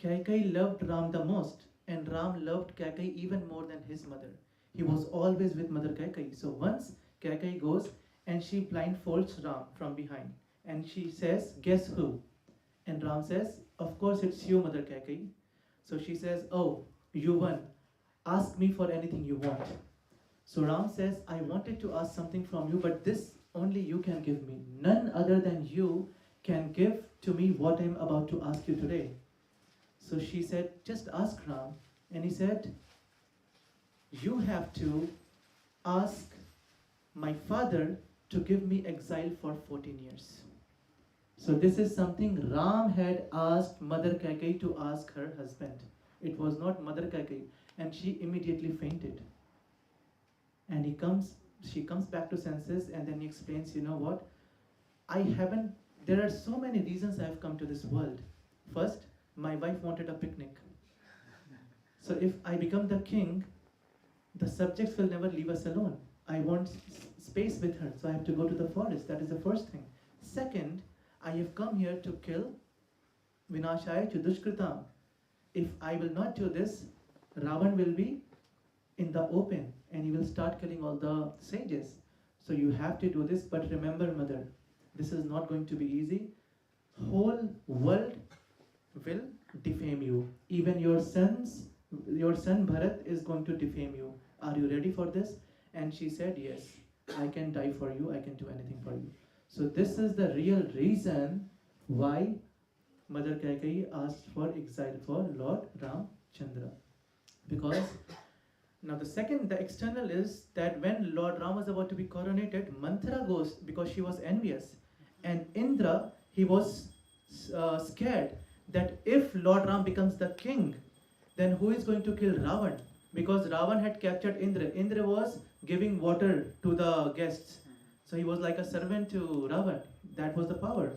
Kaikai loved Ram the most, and Ram loved Kaikai even more than his mother. He was always with Mother Kaikai. So once Kaikai goes and she blindfolds Ram from behind, and she says, guess who? And Ram says, of course it's you, Mother Kaikai. So she says, oh, you won. Ask me for anything you want. So Ram says, I wanted to ask something from you, but this only you can give me. None other than you can give to me what I'm about to ask you today. So she said, just ask Ram. And he said, you have to ask my father to give me exile for 14 years. So this is something Ram had asked Mother Kaikai to ask her husband. It was not Mother Kaikai. And she immediately fainted. And she comes back to senses, and then he explains, you know what? There are so many reasons I have come to this world. First, my wife wanted a picnic. So if I become the king, the subjects will never leave us alone. I want space with her, so I have to go to the forest. That is the first thing. Second, I have come here to kill Vinashaya Chudushkritam. If I will not do this, Ravan will be in the open and he will start killing all the sages. So you have to do this, but remember, mother, this is not going to be easy. Whole world will defame you. Even your son Bharat is going to defame you. Are you ready for this? And she said, yes, I can die for you, I can do anything for you. So this is the real reason why Mother Kaikai asked for exile for Lord Ramchandra. Because now the external is that when Lord Ram was about to be coronated, Manthara goes because she was envious. And Indra, he was scared that if Lord Ram becomes the king, then who is going to kill Ravan? Because Ravan had captured Indra. Indra was giving water to the guests. So he was like a servant to Ravan. That was the power.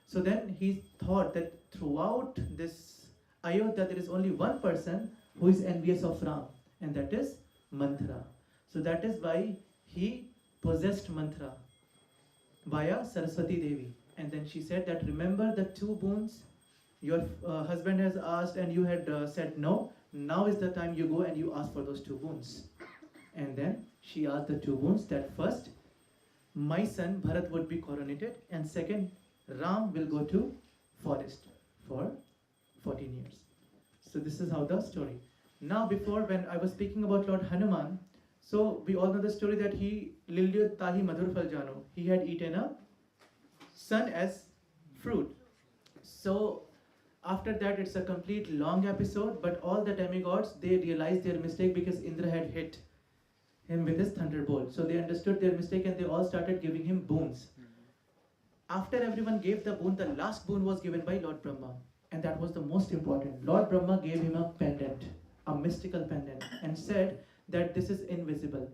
So then he thought that throughout this Ayodhya, there is only one person who is envious of Ram, and that is Manthara. So that is why he possessed Manthara via Saraswati Devi. And then she said that, remember the two boons your husband has asked and you had said no. Now is the time you go and you ask for those two boons. And then she asked the two boons that first, my son Bharat would be coronated, and second, Ram will go to forest for 14 years. So this is how the story. Now before, when I was speaking about Lord Hanuman, So we all know the story that he Lilyo Tahi Madhur Phal Jano. He had eaten a sun as fruit. So after that it's a complete long episode, but all the demigods they realized their mistake because Indra had hit him with his thunderbolt. So they understood their mistake and they all started giving him boons. After everyone gave the boon, the last boon was given by Lord Brahma, and that was the most important. Lord Brahma gave him a pendant, a mystical pendant, and said that this is invisible.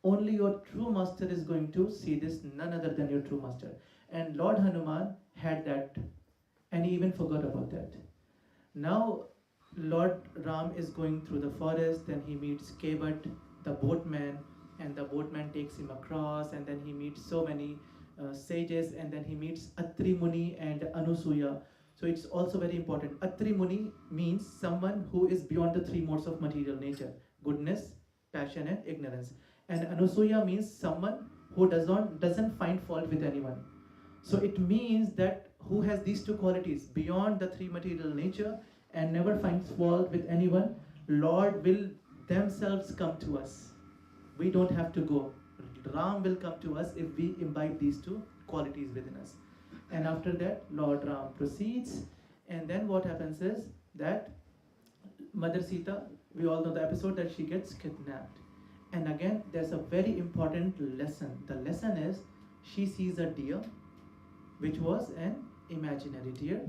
Only your true master is going to see this, none other than your true master. And Lord Hanuman had that, and he even forgot about that. Now, Lord Ram is going through the forest, then he meets Kevat, the boatman, and the boatman takes him across, and then he meets so many sages, and then he meets Atri Muni and Anusuya. So it's also very important. Atri Muni means someone who is beyond the three modes of material nature: goodness, passion, and ignorance. And Anusuya means someone who doesn't find fault with anyone. So it means that who has these two qualities, beyond the three material nature and never finds fault with anyone, Lord will themselves come to us. We don't have to go. Ram will come to us if we imbibe these two qualities within us. And after that, Lord Ram proceeds, and then what happens is that Mother Sita, we all know the episode that she gets kidnapped. And again, there's a very important lesson. The lesson is she sees a deer, which was an imaginary deer,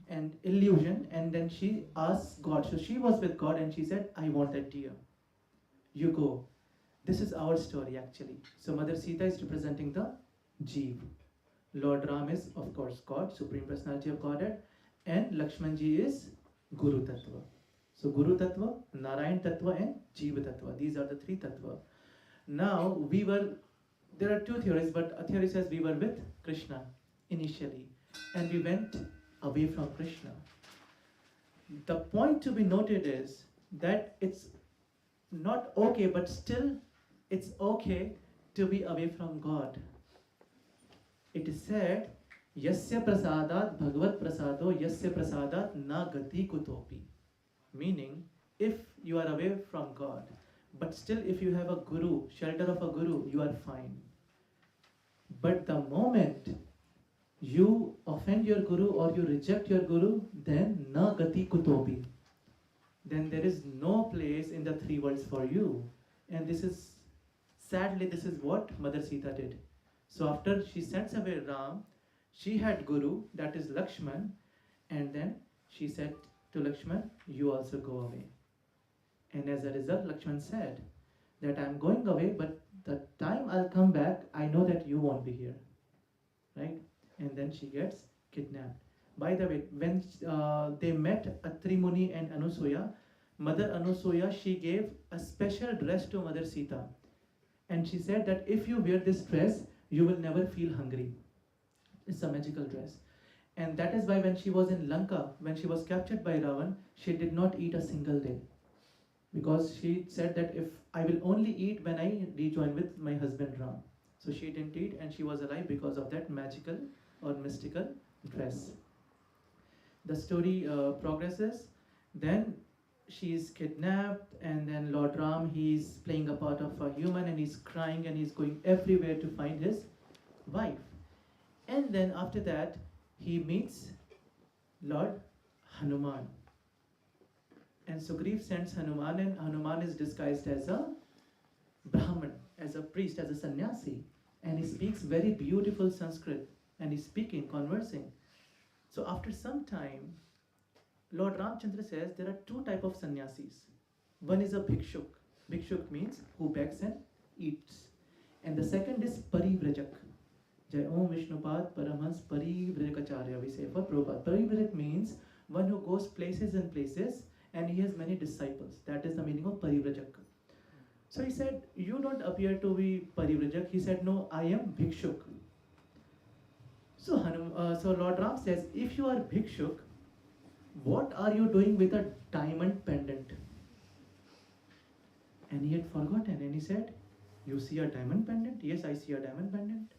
and illusion, and then she asks God. So she was with God and she said, I want that deer. You go. This is our story actually. So Mother Sita is representing the Jeev. Lord Ram is of course God, Supreme Personality of Godhead, and Lakshmanji is Guru Tattva. So Guru Tattva, Narayan Tattva, and Jeeva Tattva. These are the three Tattva. Now there are two theories, but a theory says we were with Krishna initially, and we went away from Krishna. The point to be noted is that it's not okay, but still it's okay to be away from God. It is said, Yasya prasadat bhagavat prasado yasya prasadat na gati kutopi. Meaning, if you are away from God, but still if you have a guru, shelter of a guru, you are fine. But the moment you offend your guru or you reject your guru, then na gati kutopi. Then there is no place in the three worlds for you. And this is, sadly, this is what Mother Sita did. So after she sends away Ram, she had guru, that is Lakshman, and then she said to Lakshman, you also go away. And as a result, Lakshman said that I'm going away, but the time I'll come back, I know that you won't be here. Right? And then she gets kidnapped. By the way, when they met Atri Muni and Anusuya, Mother Anusuya, she gave a special dress to Mother Sita. And she said that if you wear this dress, you will never feel hungry. It's a magical dress. And that is why when she was in Lanka, when she was captured by Ravan, she did not eat a single day. Because she said that if I will only eat when I rejoin with my husband Ram. So she didn't eat and she was alive because of that magical or mystical dress. The story progresses. Then she is kidnapped, and then Lord Ram, he's playing a part of a human and he's crying and he's going everywhere to find his wife. And then after that, he meets Lord Hanuman. And Sugriv sends Hanuman, and Hanuman is disguised as a Brahman, as a priest, as a sannyasi. And he speaks very beautiful Sanskrit. And he's speaking, conversing. So after some time, Lord Ramchandra says there are two types of sannyasis. One is a bhikshuk. Bhikshuk means who begs and eats. And the second is parivrajak. Jai Om Vishnupad Paramhans Parivrajacharya, we say for Prabhupada. Parivrajak means one who goes places and places and he has many disciples. That is the meaning of parivrajak. So he said, you don't appear to be parivrajak. He said, no, I am bhikshuk. So Lord Ram says, if you are bhikshuk, what are you doing with a diamond pendant? And he had forgotten, and he said, you see a diamond pendant? Yes, I see a diamond pendant.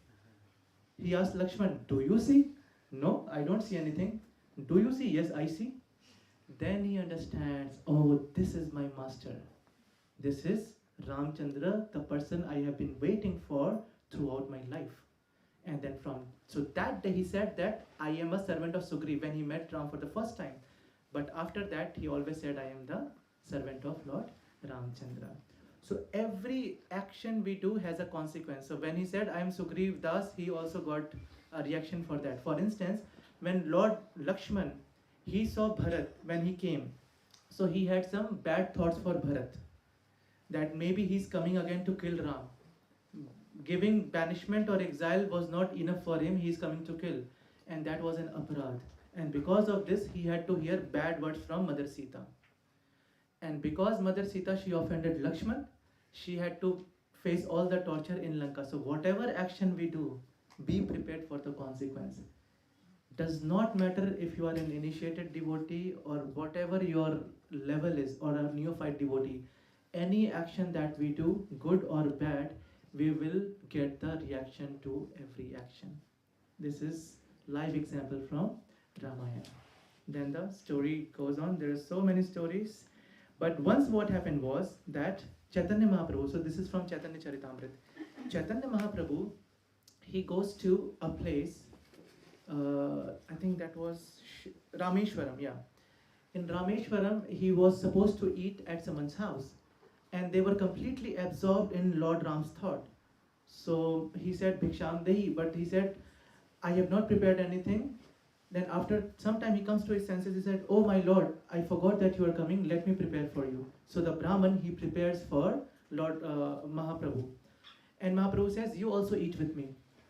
He asked Lakshman, do you see? No, I don't see anything. Do you see? Yes, I see. Then he understands, oh, this is my master. This is Ramchandra, the person I have been waiting for throughout my life. And then so that day he said that I am a servant of Sugriv when he met Ram for the first time. But after that he always said I am the servant of Lord Ramchandra. So every action we do has a consequence. So when he said I am Sugriv Das, he also got a reaction for that. For instance, when Lord Lakshman, he saw Bharat when he came. So he had some bad thoughts for Bharat, that maybe he's coming again to kill Ram. Giving banishment or exile was not enough for him, he is coming to kill. And that was an aparadh. And because of this, he had to hear bad words from Mother Sita. And because Mother Sita, she offended Lakshman, she had to face all the torture in Lanka. So whatever action we do, be prepared for the consequence. Does not matter if you are an initiated devotee or whatever your level is, or a neophyte devotee. Any action that we do, good or bad, we will get the reaction to every action. This is live example from Ramayana. Then the story goes on. There are so many stories. But once what happened was that Chaitanya Mahaprabhu, so this is from Chaitanya Charitamrita. Chaitanya Mahaprabhu, he goes to a place, I think that was Rameshwaram, yeah. In Rameshwaram, he was supposed to eat at someone's house. And they were completely absorbed in Lord Ram's thought. So he said, Bhiksham Dehi, but he said, I have not prepared anything. Then after some time he comes to his senses, he said, oh my Lord, I forgot that you are coming, let me prepare for you. So the Brahman, he prepares for Lord Mahaprabhu. And Mahaprabhu says, you also eat with me.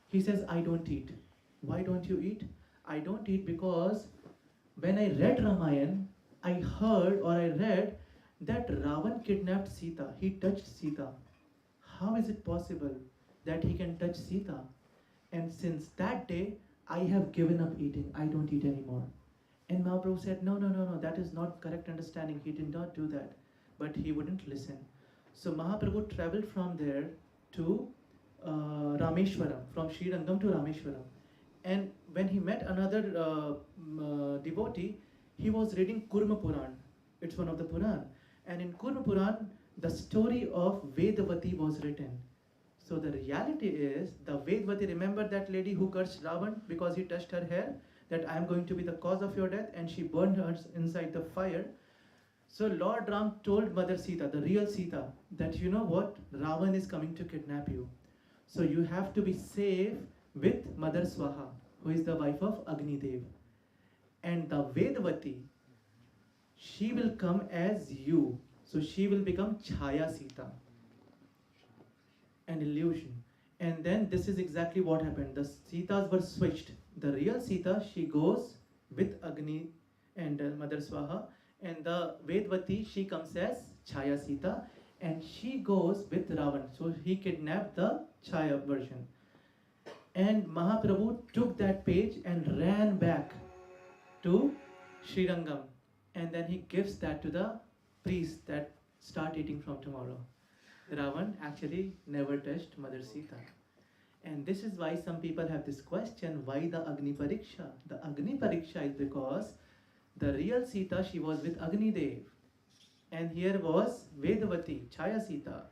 He says, I don't eat. Why don't you eat? I don't eat because when I read Ramayana, I heard or I read that Ravan kidnapped Sita. He touched Sita. How is it possible that he can touch Sita? And since that day, I have given up eating. I don't eat anymore. And Mahaprabhu said, no, that is not correct understanding. He did not do that. But he wouldn't listen. So Mahaprabhu traveled from there to Rameshwaram, from Srirangam to Rameshwaram. And when he met another devotee, he was reading Kurma Puran. It's one of the Puran. And in Kurma Puran, the story of Vedavati was written. So the reality is, the Vedavati, remember that lady who cursed Ravan because he touched her hair, that I am going to be the cause of your death, and she burned her inside the fire. So Lord Ram told Mother Sita, the real Sita, that you know what, Ravan is coming to kidnap you. So you have to be safe with Mother Swaha, who is the wife of Agni Dev. And the Vedavati, she will come as you. So she will become Chaya Sita, an illusion. And then this is exactly what happened. The Sitas were switched. The real Sita, she goes with Agni and Mother Swaha. And the Vedvati, she comes as Chaya Sita. And she goes with Ravan. So he kidnapped the Chaya version. And Mahaprabhu took that page and ran back to Srirangam. And then he gives that to the priest that start eating from tomorrow. Ravan actually never touched Mother Sita. And this is why some people have this question, why the Agni Pariksha? The Agni Pariksha is because the real Sita, she was with Agni Dev. And here was Vedavati, Chaya Sita.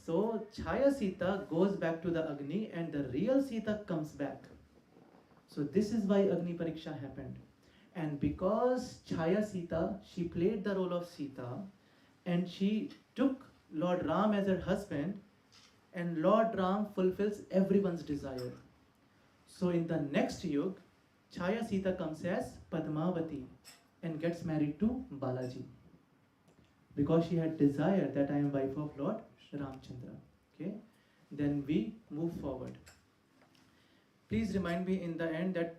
So Chaya Sita goes back to the Agni and the real Sita comes back. So this is why Agni Pariksha happened. And because Chaya Sita, she played the role of Sita and she took Lord Ram as her husband, and Lord Ram fulfills everyone's desire. So in the next yug, Chaya Sita comes as Padmavati and gets married to Balaji. Because she had desire that I am wife of Lord Ramchandra. Okay? Then we move forward. Please remind me in the end that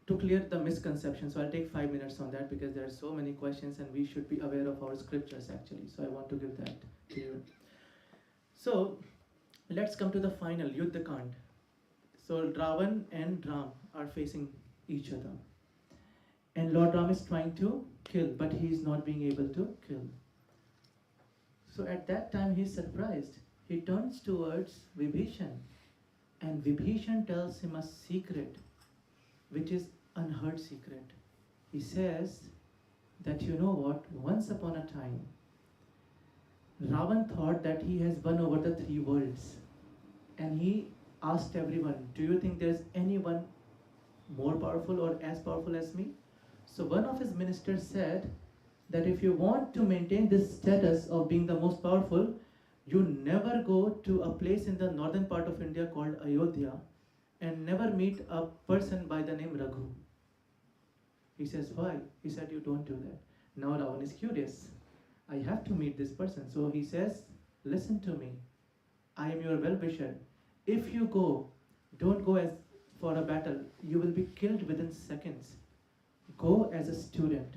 to clear the misconception. So I'll take 5 minutes on that because there are so many questions and we should be aware of our scriptures actually. So I want to give that to you. So let's come to the final, Yuddha Kand. So Ravan and Ram are facing each other. And Lord Ram is trying to kill, but he is not being able to kill. So at that time he is surprised. He turns towards Vibhishan and Vibhishan tells him a secret, which is unheard secret. He says that you know what, once upon a time, Ravan thought that he has won over the three worlds, and he asked everyone, "Do you think there's anyone more powerful or as powerful as me?" So one of his ministers said that if you want to maintain this status of being the most powerful, you never go to a place in the northern part of India called Ayodhya and never meet a person by the name Raghu. He says, why? He said, you don't do that. Now Ravan is curious. I have to meet this person. So he says, listen to me. I am your well-wisher. If you go, don't go as for a battle. You will be killed within seconds. Go as a student.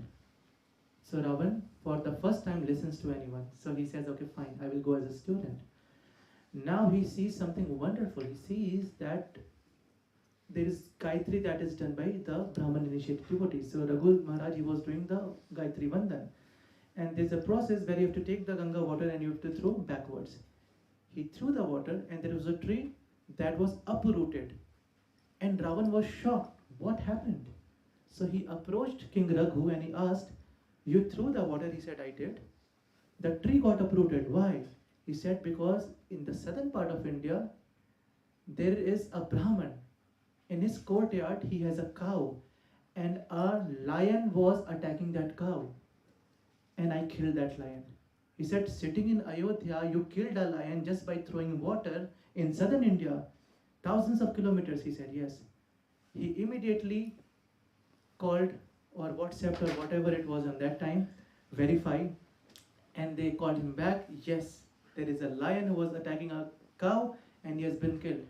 So Ravan, for the first time, listens to anyone. So he says, okay, fine, I will go as a student. Now he sees something wonderful. He sees that there is Gayatri that is done by the Brahman initiated devotees. So Raghu Maharaj, he was doing the Gayatri Vandan. And there's a process where you have to take the Ganga water and you have to throw backwards. He threw the water and there was a tree that was uprooted. And Ravan was shocked. What happened? So he approached King Raghu and he asked, you threw the water? He said, I did. The tree got uprooted. Why? He said, because in the southern part of India, there is a Brahman. In his courtyard, he has a cow. And a lion was attacking that cow. And I killed that lion. He said, sitting in Ayodhya, you killed a lion just by throwing water in southern India. Thousands of kilometers, he said, yes. He immediately called or WhatsApp or whatever it was on that time, verify, and they called him back. Yes, there is a lion who was attacking a cow and he has been killed.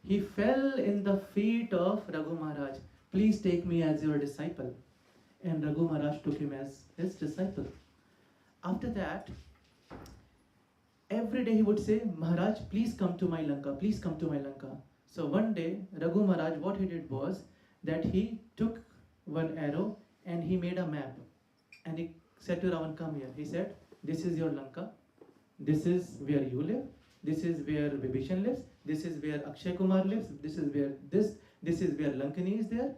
He fell in the feet of Raghu Maharaj. Please take me as your disciple. And Raghu Maharaj took him as his disciple. After that, every day he would say, Maharaj, please come to my Lanka, please come to my Lanka. So one day, Raghu Maharaj, what he did was that he took one arrow and he made a map. And he said to Ravan, come here. He said, this is your Lanka. This is where you live. This is where Vibhishan lives. This is where Akshay Kumar lives. This is where this is where Lankani is there.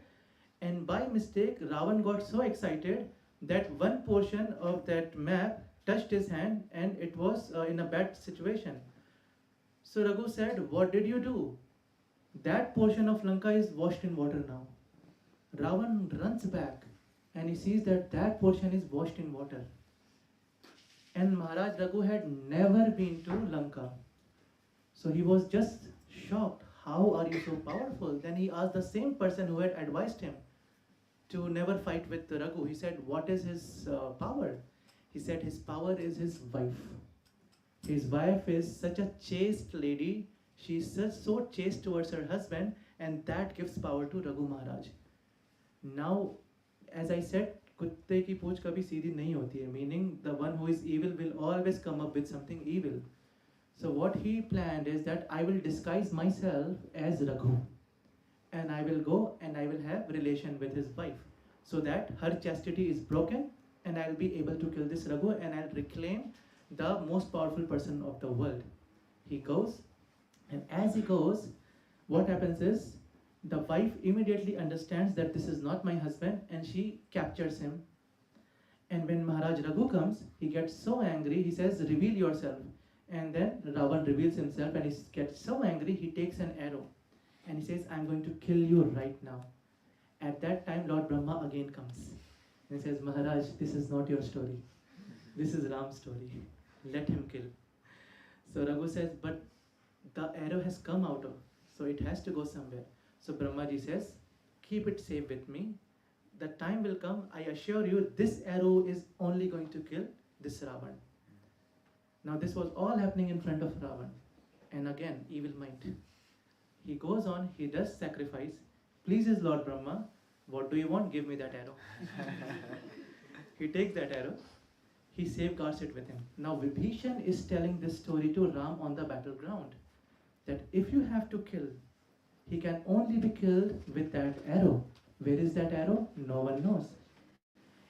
And by mistake, Ravan got so excited that one portion of that map touched his hand and it was in a bad situation. So Raghu said, what did you do? That portion of Lanka is washed in water now. Ravan runs back and he sees that that portion is washed in water. And Maharaj Raghu had never been to Lanka. So he was just shocked. How are you so powerful? Then he asked the same person who had advised him to never fight with Raghu. He said, what is his power? He said his power is his wife. His wife is such a chaste lady. She is so chaste towards her husband, and that gives power to Raghu Maharaj. Now, as I said, कुत्ते की पूंछ कभी सीधी नहीं होती है, meaning the one who is evil will always come up with something evil. So what he planned is that I will disguise myself as Raghu and I will go and I will have relation with his wife so that her chastity is broken and I'll be able to kill this Raghu and I'll reclaim the most powerful person of the world. He goes, and as he goes, what happens is the wife immediately understands that this is not my husband and she captures him. And when Maharaj Raghu comes, he gets so angry, he says, reveal yourself. And then Ravan reveals himself and he gets so angry, he takes an arrow. And he says, I'm going to kill you right now. At that time, Lord Brahma again comes. And he says, Maharaj, this is not your story. This is Ram's story. Let him kill. So Raghu says, but the arrow has come out of, so it has to go somewhere. So Brahmaji says, keep it safe with me. The time will come, I assure you, this arrow is only going to kill this Ravan. Now this was all happening in front of Ravan. And again, evil mind. He goes on, he does sacrifice, pleases Lord Brahma, what do you want? Give me that arrow. He takes that arrow, he safeguards it with him. Now Vibhishan is telling this story to Ram on the battleground. That if you have to kill, he can only be killed with that arrow. Where is that arrow? No one knows.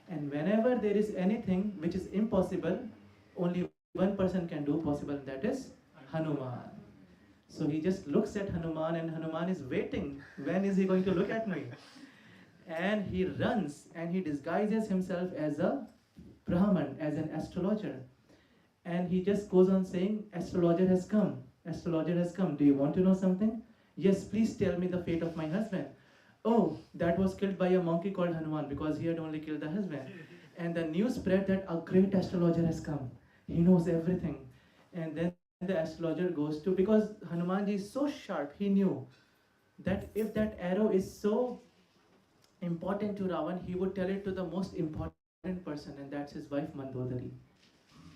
And whenever there is anything which is impossible, only one person can do possible, and that is Hanuman. So he just looks at Hanuman and Hanuman is waiting. When is he going to look at me? And he runs and he disguises himself as a Brahman, as an astrologer. And he just goes on saying, astrologer has come, astrologer has come, do you want to know something? Yes, please tell me the fate of my husband. Oh, that was killed by a monkey called Hanuman, because he had only killed the husband. And the news spread that a great astrologer has come, he knows everything. And then the astrologer goes to, because Hanumanji is so sharp, he knew that if that arrow is so important to Ravan, he would tell it to the most important person, and that's his wife Mandodari.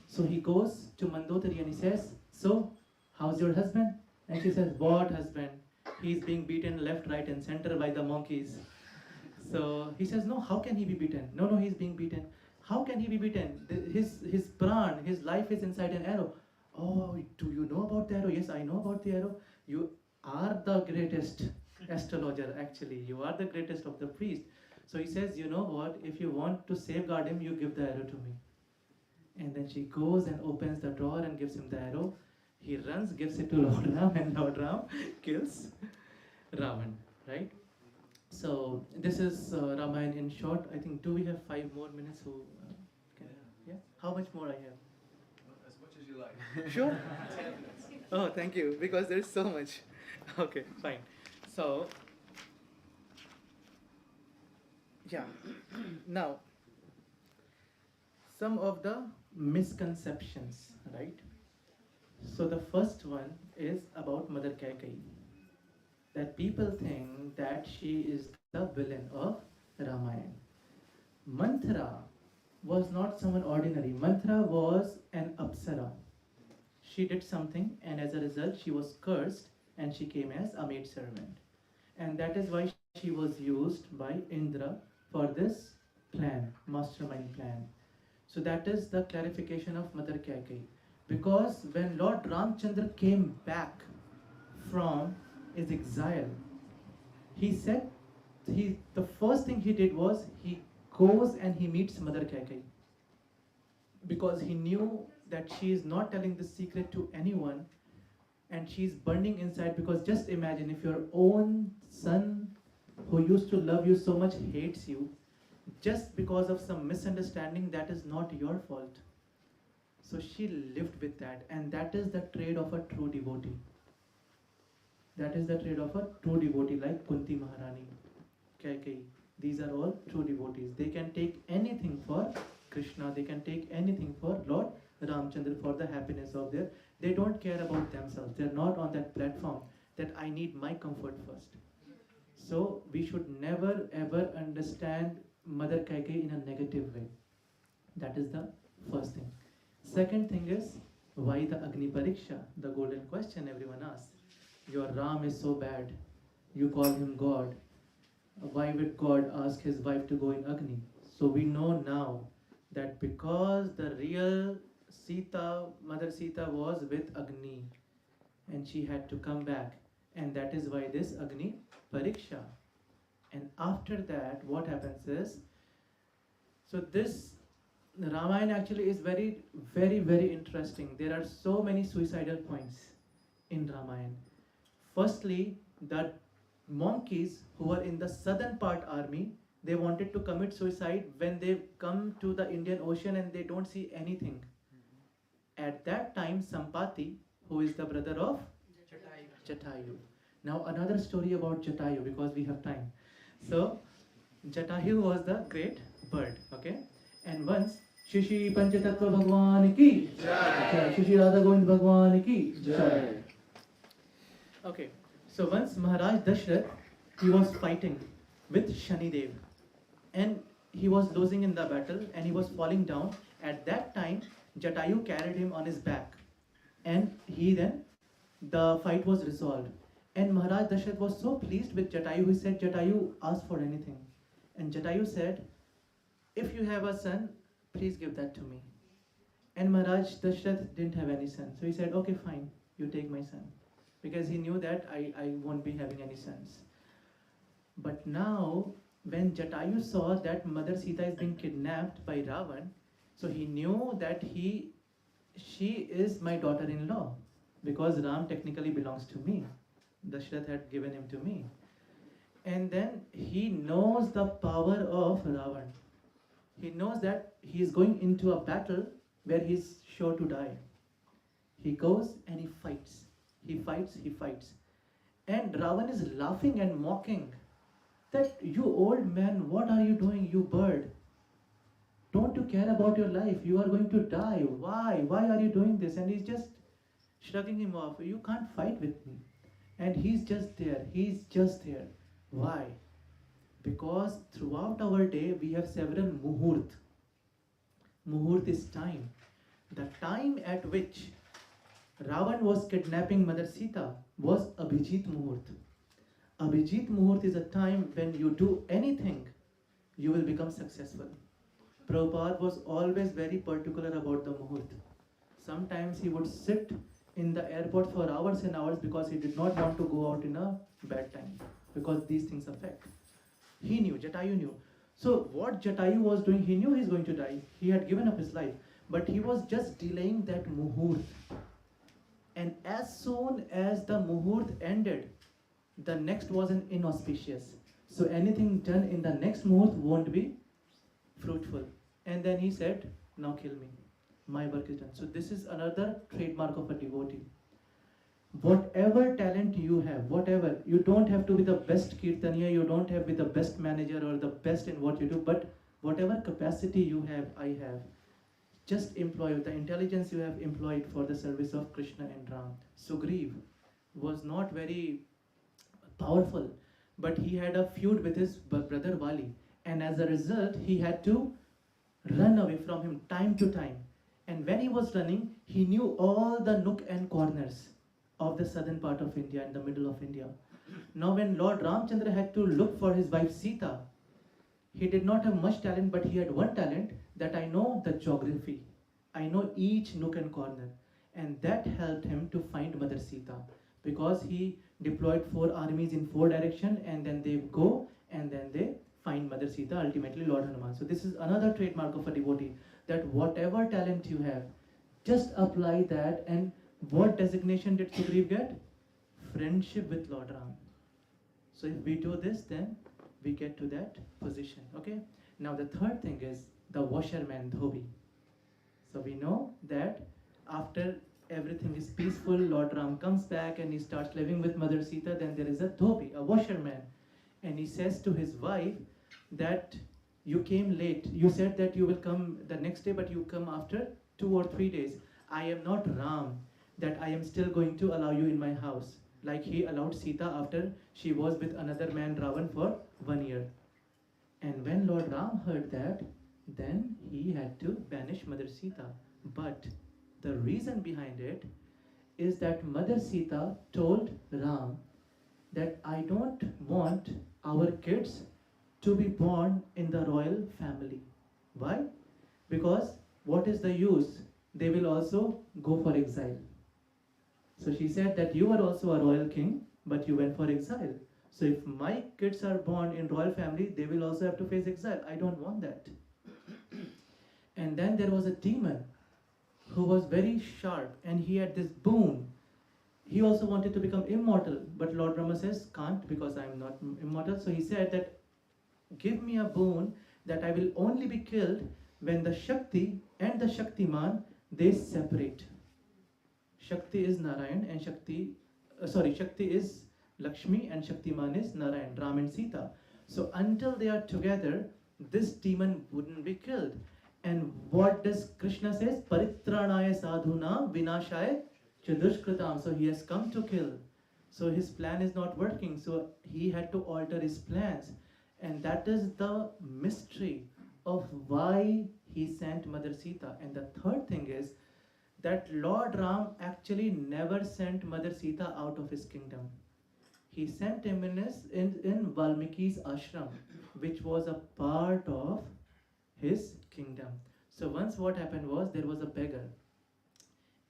So he goes to Mandodari and he says, so, how's your husband? And she says, what husband? He's being beaten left, right and center by the monkeys. So he says, no, how can he be beaten? No, he's being beaten. How can he be beaten? His pran, his life is inside an arrow. Oh, do you know about the arrow? Yes, I know about the arrow. You are the greatest astrologer, actually. You are the greatest of the priests. So he says, you know what? If you want to safeguard him, you give the arrow to me. And then she goes and opens the drawer and gives him the arrow. He runs, gives it to Lord Ram, and Lord Ram kills Ravan, right? So this is Ramayana in short. I think, do we have 5 more minutes? Who yeah? How much more I have? As much as you like. Sure. 10 minutes. Oh, thank you. Because there's so much. Okay, fine. So yeah. Now, some of the misconceptions, right? So the first one is about Mother Kaikeyi. That people think that she is the villain of Ramayana. Manthara was not someone ordinary. Manthara was an Apsara. She did something, and as a result she was cursed, and she came as a maid servant. And that is why she was used by Indra for this plan, mastermind plan. So that is the clarification of Mother Kaikeyi. Because when Lord Ramchandra came back from his exile, he said, the first thing he did was he goes and he meets Mother Kaikeyi. Because he knew that she is not telling the secret to anyone, and she's burning inside. Because just imagine if your own son, who used to love you so much, hates you, just because of some misunderstanding that is not your fault. So she lived with that, and that is the trait of a true devotee. That is the trait of a true devotee, like Kunti Maharani, Kaikeyi. These are all true devotees. They can take anything for Krishna, they can take anything for Lord Ramchandra, for the happiness of their. They don't care about themselves. They're not on that platform that I need my comfort first. So we should never ever understand Mother Kaikeyi in a negative way. That is the first thing. Second thing is, why the Agni Pariksha? The golden question everyone asks. Your Ram is so bad. You call him God. Why would God ask his wife to go in Agni? So we know now that because the real Sita, Mother Sita, was with Agni, and she had to come back, and that is why this Agni Pariksha. And after that, what happens is, so this Ramayana actually is very, very, very interesting. There are so many suicidal points in Ramayana. Firstly, the monkeys who were in the southern part army, they wanted to commit suicide when they come to the Indian Ocean and they don't see anything. At that time, Sampati, who is the brother of Jatayu. Now another story about Jatayu, because we have time. So Jatayu was the great bird, okay? And once Shishi Panchatattva Bhagwan ki Jai, Shishi Radha Govind Bhagwan ki Jai. Okay, so once Maharaj Dashrath, he was fighting with Shanidev, and he was losing in the battle and he was falling down. At that time, Jatayu carried him on his back, and the fight was resolved. And Maharaj Dashrath was so pleased with Jatayu, he said, Jatayu, ask for anything. And Jatayu said, if you have a son, please give that to me. And Maharaj Dashrath didn't have any son. So he said, okay, fine, you take my son. Because he knew that I won't be having any sons. But now, when Jatayu saw that Mother Sita is being kidnapped by Ravan, so he knew that she is my daughter-in-law. Because Ram technically belongs to me. Dashrath had given him to me. And then he knows the power of Ravan. He knows that he is going into a battle where he's sure to die. He goes and he fights. He fights, he fights. And Ravan is laughing and mocking that, you old man, what are you doing, you bird? Don't you care about your life? You are going to die. Why? Why are you doing this? And he's just shrugging him off. You can't fight with me. And he's just there. He's just there. Why? Because throughout our day we have several muhurt. Muhurt is time. The time at which Ravan was kidnapping Mother Sita was Abhijit Muhurt. Abhijit Muhurt is a time when you do anything, you will become successful. Prabhupada was always very particular about the Muhurt. Sometimes he would sit in the airport for hours and hours because he did not want to go out in a bad time, because these things affect. He knew, Jatayu knew. So what Jatayu was doing, he knew he's going to die. He had given up his life, but he was just delaying that Muhurt. And as soon as the Muhurt ended, the next was an inauspicious. So anything done in the next Muhurt won't be fruitful. And then he said, now kill me. My work is done. So this is another trademark of a devotee. Whatever talent you have, whatever, you don't have to be the best kirtaniya, you don't have to be the best manager or the best in what you do, but whatever capacity you have, I have. Just employ the intelligence you have employed for the service of Krishna and Ram. Sugriv was not very powerful, but he had a feud with his brother Vali, and as a result he had to run away from him time to time. And when he was running, he knew all the nook and corners of the southern part of India and the middle of India. Now when Lord Ramchandra had to look for his wife Sita, he did not have much talent, but he had one talent, that I know the geography. I know each nook and corner. And that helped him to find Mother Sita, because he deployed 4 armies in 4 directions, and then they go and then they find Mother Sita, ultimately Lord Hanuman. So this is another trademark of a devotee, that whatever talent you have, just apply that. And what designation did Sugriv get? Friendship with Lord Ram. So if we do this, then we get to that position. Okay. Now the third thing is the washerman, Dhobi. So we know that after everything is peaceful, Lord Ram comes back and he starts living with Mother Sita. Then there is a Dhobi, a washerman, and he says to his wife that you came late. You said that you will come the next day, but you come after 2 or 3 days. I am not Ram, that I am still going to allow you in my house, like he allowed Sita after she was with another man, Ravan, for 1 year. And when Lord Ram heard that, then he had to banish Mother Sita. But the reason behind it is that Mother Sita told Ram that I don't want our kids to be born in the royal family. Why? Because what is the use? They will also go for exile. So she said that you are also a royal king, but you went for exile. So if my kids are born in royal family, they will also have to face exile. I don't want that. And then there was a demon who was very sharp, and he had this boon. He also wanted to become immortal, but Lord Rama says, can't, because I am not immortal. So he said that, give me a boon that I will only be killed when the Shakti and the Shaktiman, they separate. Shakti is Narayan and Shakti is Lakshmi and Shaktiman is Narayan, Ram and Sita. So until they are together, this demon wouldn't be killed. And what does Krishna says? Paritranaya sadhuna vinashaya chadushkritam. So he has come to kill. So his plan is not working. So he had to alter his plans. And that is the mystery of why he sent Mother Sita. And the third thing is that Lord Ram actually never sent Mother Sita out of his kingdom. He sent him in Valmiki's ashram, which was a part of his kingdom. So once what happened was, there was a beggar,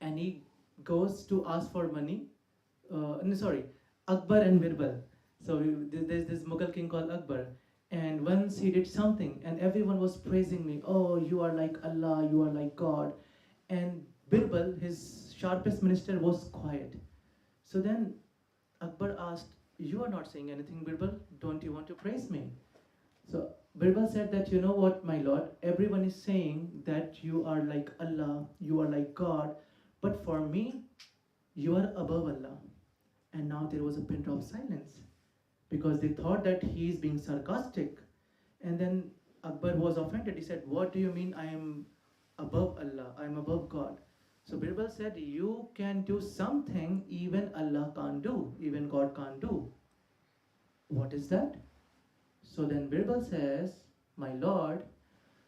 and he goes to ask for money. Akbar and Birbal. So there's this Mughal king called Akbar, and once he did something, and everyone was praising me. Oh, you are like Allah, you are like God. And Birbal, his sharpest minister, was quiet. So then Akbar asked, you are not saying anything, Birbal. Don't you want to praise me? So Birbal said that, you know what, my lord, everyone is saying that you are like Allah, you are like God, but for me, you are above Allah. And now there was a pin drop silence because they thought that he is being sarcastic. And then Akbar was offended. He said, what do you mean I am above Allah? I am above God. So Birbal said, you can do something even Allah can't do, even God can't do. What is that? So then Birbal says, my lord,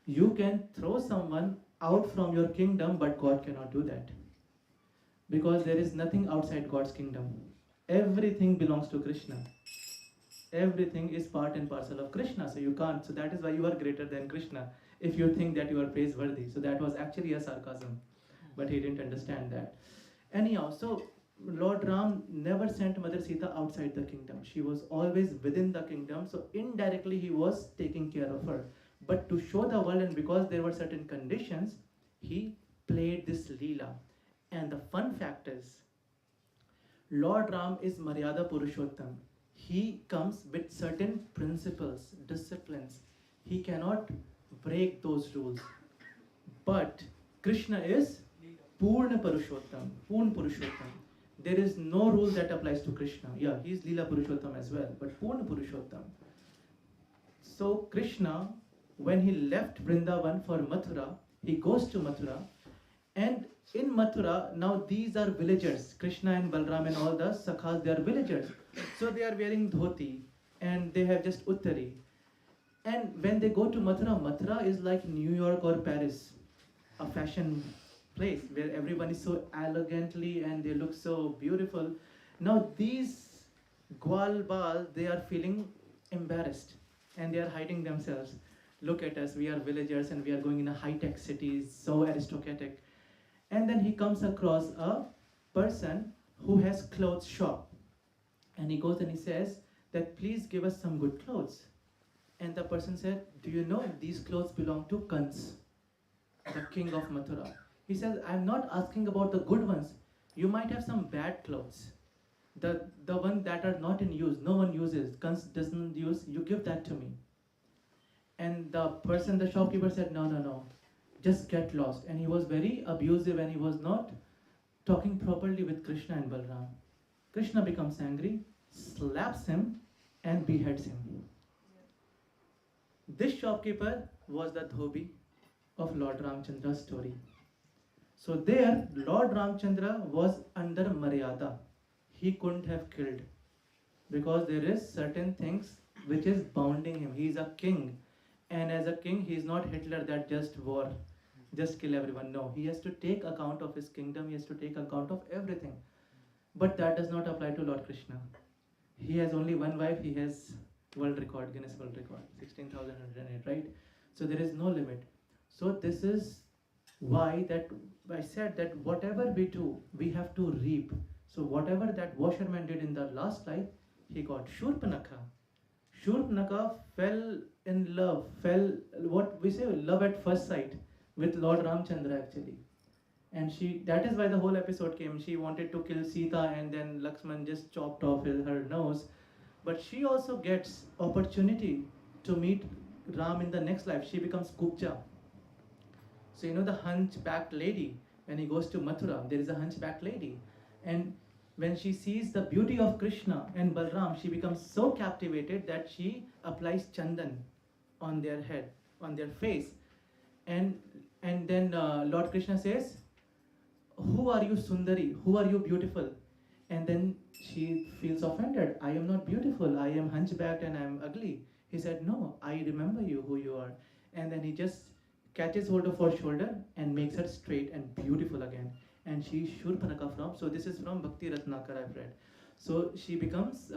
you can throw someone out from your kingdom, but God cannot do that. Because there is nothing outside God's kingdom. Everything belongs to Krishna. Everything is part and parcel of Krishna, so you can't. So that is why you are greater than Krishna, if you think that you are praiseworthy. So that was actually a sarcasm, but he didn't understand that. Anyhow, so Lord Ram never sent Mother Sita outside the kingdom. She was always within the kingdom, so indirectly he was taking care of her. But to show the world, and because there were certain conditions, he played this Leela. And the fun fact is, Lord Ram is Maryada Purushottam. He comes with certain principles, disciplines. He cannot break those rules. But Krishna is Purna Purushottam, Purna Purushottam. There is no rule that applies to Krishna. Yeah, he is Leela Purushottam as well, but Purna Purushottam. So Krishna, when he left Vrindavan for Mathura, he goes to Mathura, and in Mathura, now these are villagers. Krishna and Balram and all the Sakhas, they are villagers. So they are wearing dhoti and they have just uttari. And when they go to Mathura, Mathura is like New York or Paris, a fashion place where everyone is so elegantly and they look so beautiful. Now these Gwalbal, they are feeling embarrassed and they are hiding themselves. Look at us, we are villagers and we are going in a high-tech city, so aristocratic. And then he comes across a person who has clothes shop. And he goes and he says that please give us some good clothes. And the person said, do you know these clothes belong to Kans, the king of Mathura. He says, I'm not asking about the good ones. You might have some bad clothes. The ones that are not in use, no one uses, Kans doesn't use, you give that to me. And the person, the shopkeeper said, no, just get lost. And he was very abusive and he was not talking properly with Krishna and Balram. Krishna becomes angry, slaps him and beheads him. This shopkeeper was the Dhobi of Lord Ramchandra's story. So there, Lord Ramchandra was under Maryada. He couldn't have killed because there is certain things which is bounding him. He is a king. And as a king, he is not Hitler that just war, just kill everyone. No, he has to take account of his kingdom. He has to take account of everything. But that does not apply to Lord Krishna. He has only one wife. He has world record, Guinness World Record, 16,108, right? So there is no limit. So this is why that I said that whatever we do, we have to reap. So whatever that washerman did in the last life, he got Shurpanakha. Shurpanakha fell in love, what we say, love at first sight with Lord Ramchandra actually. And that is why the whole episode came. She wanted to kill Sita and then Lakshman just chopped off her nose. But she also gets opportunity to meet Ram in the next life. She becomes Kupcha. So you know the hunchbacked lady, when he goes to Mathura, there is a hunchbacked lady. And when she sees the beauty of Krishna and Balram, she becomes so captivated that she applies chandan on their head, on their face. And then Lord Krishna says, who are you Sundari? Who are you beautiful? And then she feels offended. I am not beautiful. I am hunchbacked and I am ugly. He said, no, I remember you, who you are. And then he just catches hold of her shoulder and makes her straight and beautiful again. And she is Shurpanakha from, so this is from Bhakti Ratnakar I've read. So she becomes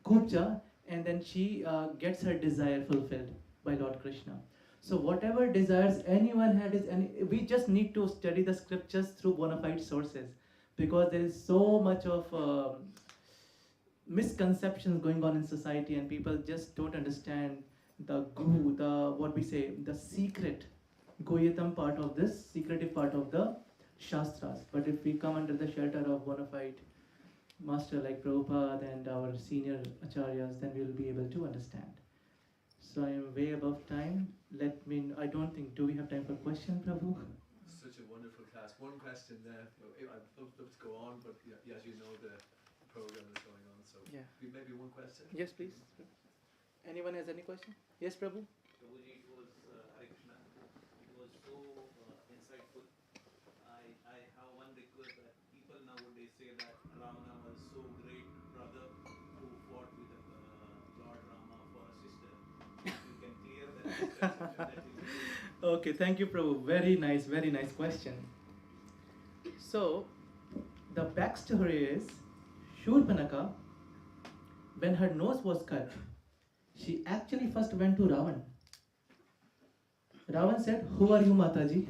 Kupcha and then she gets her desire fulfilled by Lord Krishna. So whatever desires anyone had, we just need to study the scriptures through bona fide sources, because there is so much of misconceptions going on in society and people just don't understand the guru, the secret, goyatam part of this, secretive part of the Shastras. But if we come under the shelter of bona fide master like Prabhupada and our senior acharyas, then we will be able to understand. So I am way above time. I don't think, do we have time for question, Prabhu? Such a wonderful class. One question there. I'd love to go on, but as you know, the program is going on. So Yeah. maybe one question. Yes, please. Anyone has any question? Yes, Prabhu? Prabhuji, it was Hare Krishna. It was so insightful. I have one request that people nowadays say that Ravana was so great brother who fought with Lord Rama for a sister. If you can clear that misconception, that will be Okay, thank you, Prabhu. Very nice question. So, the backstory is Shurpanaka, when her nose was cut, she actually first went to Ravan. Ravan said, "Who are you, Mataji?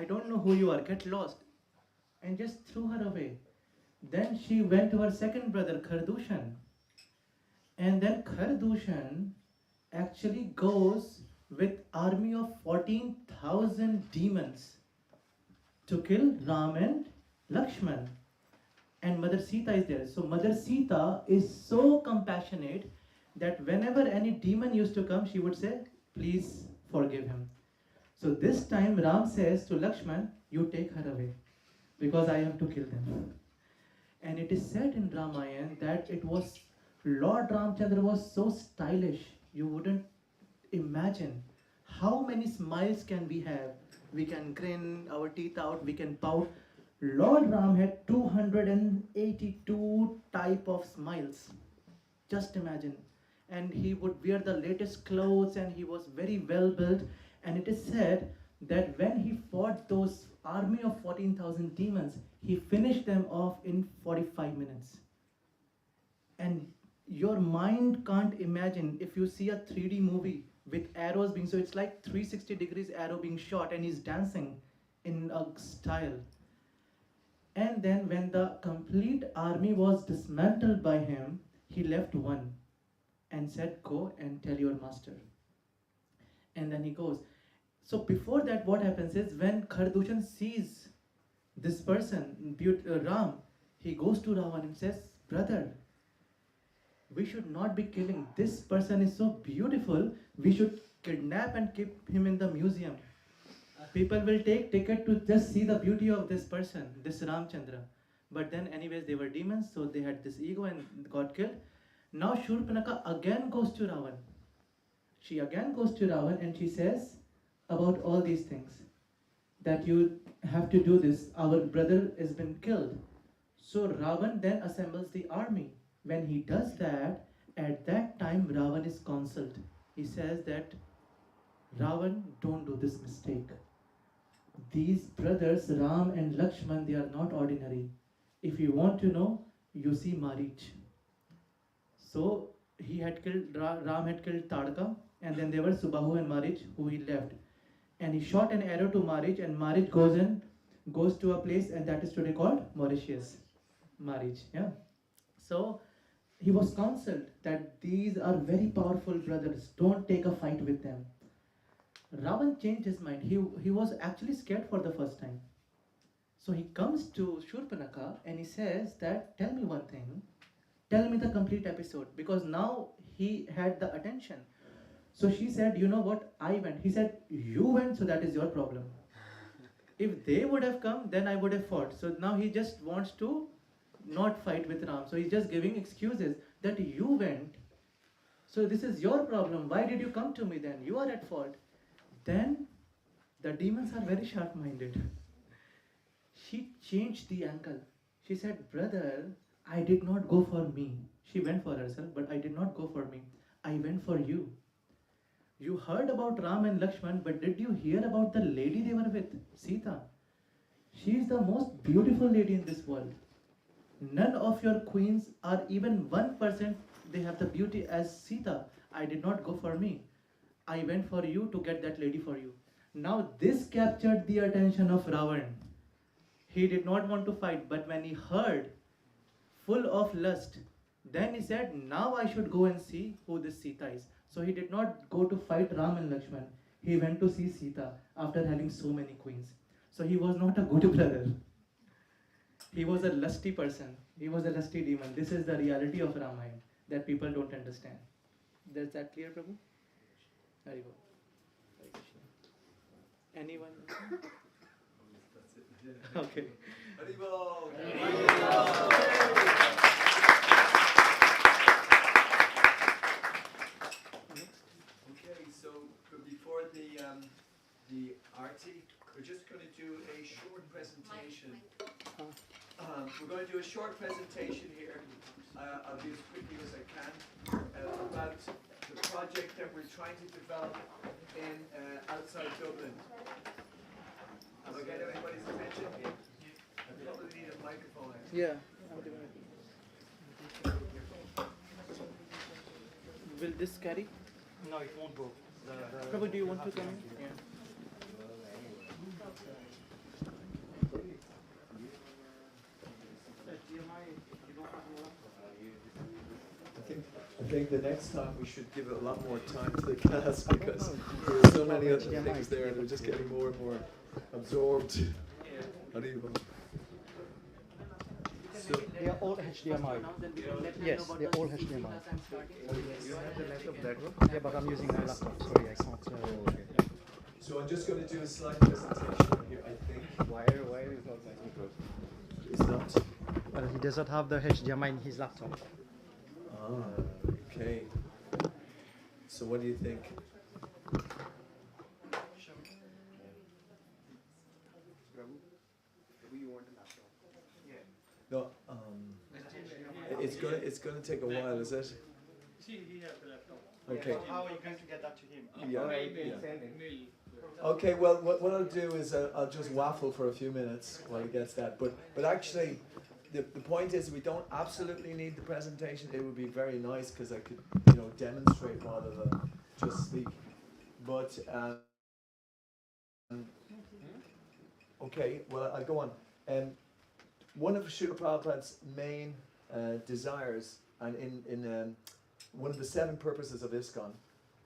I don't know who you are, get lost." And just threw her away. Then she went to her second brother, Khardushan. And then Khardushan actually goes with army of 14,000 demons to kill Ram and Lakshman. And Mother Sita is there. So Mother Sita is so compassionate that whenever any demon used to come, she would say, "Please forgive him." So this time Ram says to Lakshman, "You take her away because I have to kill them." And it is said in Ramayana that it was Lord Ramchandra was so stylish, you wouldn't imagine how many smiles can we have. We can grin our teeth out, we can pout. Lord Ram had 282 type of smiles. Just imagine. And he would wear the latest clothes and he was very well built. And it is said that when he fought those army of 14,000 demons, he finished them off in 45 minutes. And your mind can't imagine if you see a 3D movie with arrows being, so it's like 360 degrees arrow being shot and he's dancing in a style. And then when the complete army was dismantled by him, he left one and said, "Go and tell your master." And then he goes. So before that, what happens is when Khardushan sees this person, Ram, he goes to Ravan and says, "Brother, we should not be killing. This person is so beautiful, we should kidnap and keep him in the museum. People will take ticket to just see the beauty of this person, this Ramchandra." But then anyways, they were demons, so they had this ego and got killed. Now Shurpanaka again goes to Ravan. She again goes to Ravan and she says about all these things. That you have to do this, our brother has been killed. So Ravan then assembles the army. When he does that, at that time Ravan is consoled. He says that, "Ravan, don't do this mistake. These brothers, Ram and Lakshman, they are not ordinary. If you want to know, you see Marich." So he had killed, Ram had killed Tadka, and then there were Subahu and Marich who he left. And he shot an arrow to Marich, and Marich goes to a place, and that is today called Mauritius. Marich, yeah. So he was counseled that these are very powerful brothers. Don't take a fight with them. Ravan changed his mind. He was actually scared for the first time. So he comes to Shurpanaka and he says that, "Tell me one thing. Tell me the complete episode." Because now he had the attention. So she said, "You know what? I went." He said, "You went, so that is your problem. If they would have come, then I would have fought." So now he just wants to not fight with Ram. So he's just giving excuses that you went. So this is your problem. Why did you come to me then? You are at fault. Then the demons are very sharp-minded. She changed the angle. She said, "Brother, I did not go for me." She went for herself, but I did not go for me. I went for you. You heard about Ram and Lakshman, but did you hear about the lady they were with? Sita. She is the most beautiful lady in this world. None of your queens are even 1%, they have the beauty as Sita. I did not go for me. I went for you to get that lady for you. Now this captured the attention of Ravan. He did not want to fight, but when he heard, full of lust, then he said, "Now I should go and see who this Sita is." So he did not go to fight Ram and Lakshman. He went to see Sita after having so many queens. So he was not a good brother. He was a lusty person. He was a lusty demon. This is the reality of Ramayana that people don't understand. Does that clear, Prabhu? Haribol. Hare Krishna. Anyone? That's it. Yeah. Okay. Haribol! Okay, so before the arti, we're just going to do a short presentation. We're going to do a short presentation here. I'll do as quickly as I can about the project that we're trying to develop in outside Dublin. Have I got everybody's attention? I probably need a microphone. Actually. Yeah. I'm doing it. Will this carry? No, it won't go. Prabhu, do you want to come in? Yeah. I think the next time we should give a lot more time to the class because there's so many other things there and we're just getting more and more absorbed. How do you? So, They are all HDMI. Yes, they're all HDMI. you don't have the laptop that one? Yeah, but I'm using my laptop. Sorry, I can't. So I'm just going to do a slide presentation here, I think. Wire is not technical. It's not. Well, he does not have the HDMI in his laptop. Ah, okay. So what do you think? No, it's gonna take a while, is it? See, he has the laptop. Okay. How are you going to get that to him? Yeah. Okay. Well, what I'll do is I'll just waffle for a few minutes while he gets that. But actually, the point is we don't absolutely need the presentation. It would be very nice because I could demonstrate rather than just speak. But okay. Well, I'll go on. One of Srila Prabhupada's main desires, and in one of the 7 purposes of ISKCON,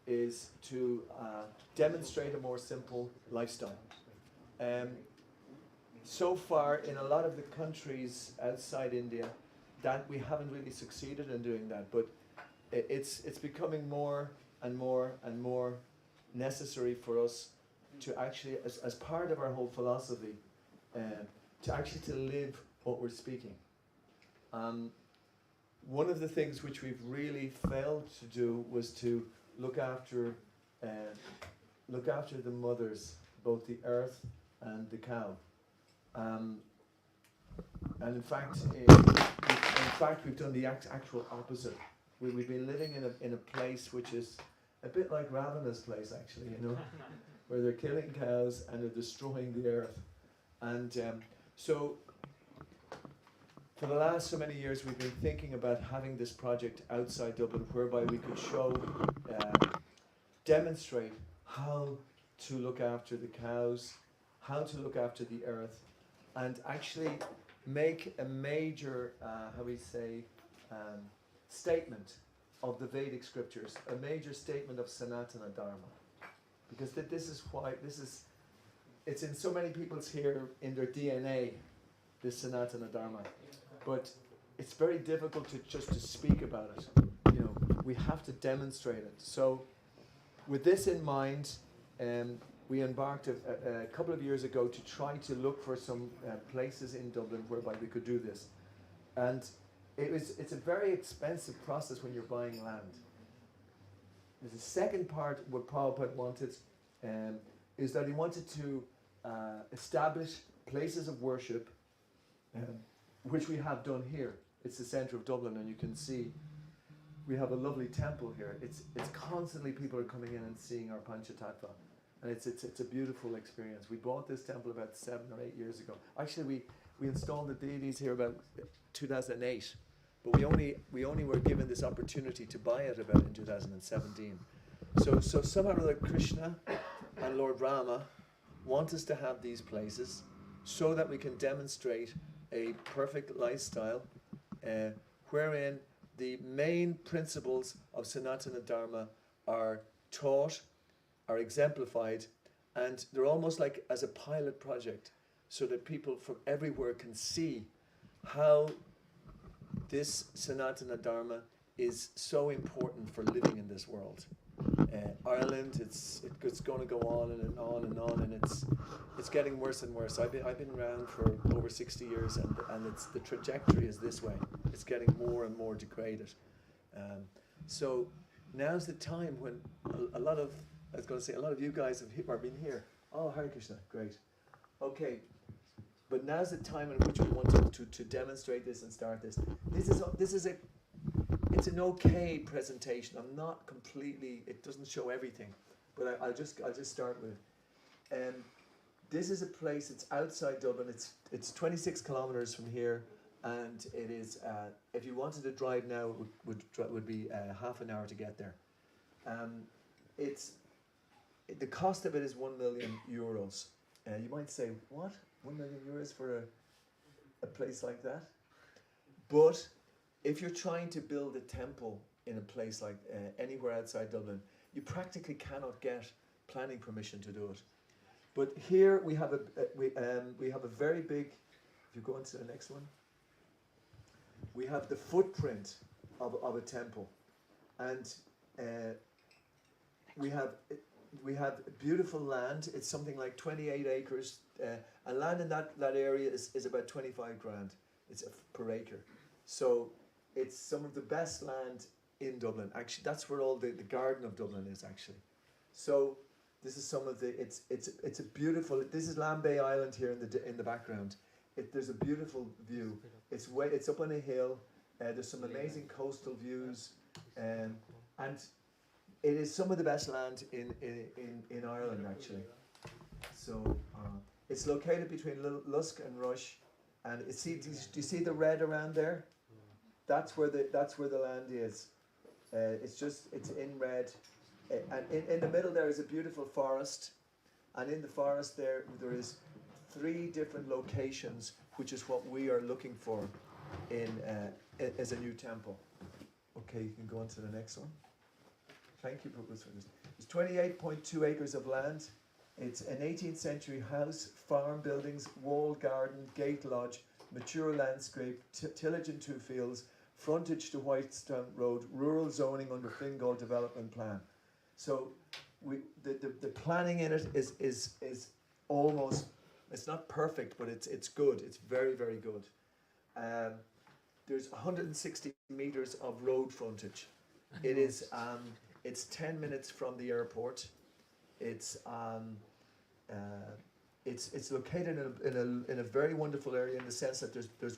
is to demonstrate a more simple lifestyle. So far, in a lot of the countries outside India, that we haven't really succeeded in doing that, but it's becoming more and more and more necessary for us to actually, as part of our whole philosophy, to actually to live what we're speaking. One of the things which we've really failed to do was to look after the mothers, both the earth and the cow. And in fact, we've done the actual opposite. We've been living in a place which is a bit like Ravana's place, actually, where they're killing cows and they're destroying the earth. And so, for the last so many years, we've been thinking about having this project outside Dublin, whereby we could show, demonstrate how to look after the cows, how to look after the earth, and actually make a major, statement of the Vedic scriptures, a major statement of Sanatana Dharma. Because it's in so many people's here, in their DNA, this Sanatana Dharma. But it's very difficult to speak about it. We have to demonstrate it. So, with this in mind, we embarked a couple of years ago to try to look for some places in Dublin whereby we could do this. And it's a very expensive process when you're buying land. There's a second part what Prabhupada wanted, is that he wanted to establish places of worship, which we have done here. It's the centre of Dublin, and you can see we have a lovely temple here. It's constantly people are coming in and seeing our Panchatattva, and it's a beautiful experience. We bought this temple about 7 or 8 years ago. Actually, we installed the deities here about 2008, but we only were given this opportunity to buy it about in 2017. So somehow or other, Krishna and Lord Rama want us to have these places so that we can demonstrate a perfect lifestyle wherein the main principles of Sanatana Dharma are taught, are exemplified, and they're almost like as a pilot project so that people from everywhere can see how this Sanatana Dharma is so important for living in this world. Ireland, it's going to go on and on and on, and it's getting worse and worse. I've been around for over 60 years, and it's the trajectory is this way. It's getting more and more degraded. So now's the time when a lot of, I was going to say, a lot of you guys have been here. Oh, Hare Krishna, great. Okay, but now's the time in which we want to demonstrate this and start this. It's an okay presentation. I'm not completely, it doesn't show everything, but I'll just start with. This is a place, it's outside Dublin, it's 26 kilometers from here, and it is, if you wanted to drive now, it would be half an hour to get there. The cost of it is €1 million. You might say, what? €1 million for a place like that? But if you're trying to build a temple in a place like anywhere outside Dublin, you practically cannot get planning permission to do it. But here we have a very big. If you go on to the next one, we have the footprint of a temple, and we have beautiful land. It's something like 28 acres. And land in that area is about 25 grand. It's per acre. So it's some of the best land in Dublin. Actually, that's where all the Garden of Dublin is actually. So this is some of the. It's a beautiful. This is Lambay Island here in the background. There's a beautiful view. It's up on a hill. There's some amazing coastal views, and it is some of the best land in Ireland actually. So it's located between Lusk and Rush, and do you see the red around there? That's where the land is. It's in red, and in the middle there is a beautiful forest, and in the forest there is 3 different locations, which is what we are looking for as a new temple. Okay, you can go on to the next one. Thank you, Prabhu, for this. There's 28.2 acres of land. It's an 18th century house, farm buildings, walled garden, gate lodge, mature landscape, tillage in 2 fields, frontage to Whitestone Road, rural zoning under Fingal development plan. So the planning in it is almost, it's not perfect, but it's good. It's very, very good. There's 160 meters of road frontage. It is it's 10 minutes from the airport. It's located in a very wonderful area in the sense that there's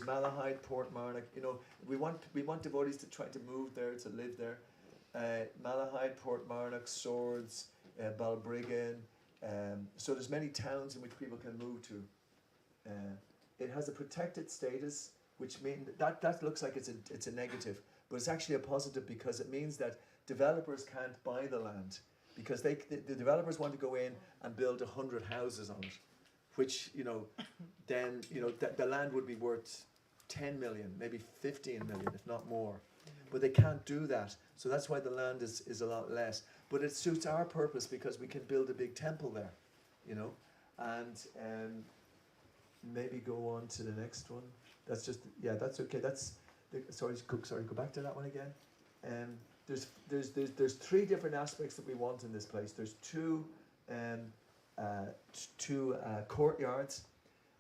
Malahide, Port Marnock. You know, we want devotees to try to move there, to live there. Malahide, Port Marnock, Swords, Balbriggan. So there's many towns in which people can move to. It has a protected status, which means that looks like it's a negative, but it's actually a positive because it means that developers can't buy the land. Because the developers want to go in and build 100 houses on it, which, then, the land would be worth 10 million, maybe 15 million, if not more. But they can't do that. So that's why the land is a lot less. But it suits our purpose because we can build a big temple there, and maybe go on to the next one. That's just, that's okay. Sorry, go back to that one again. There's 3 different aspects that we want in this place. There's 2 courtyards,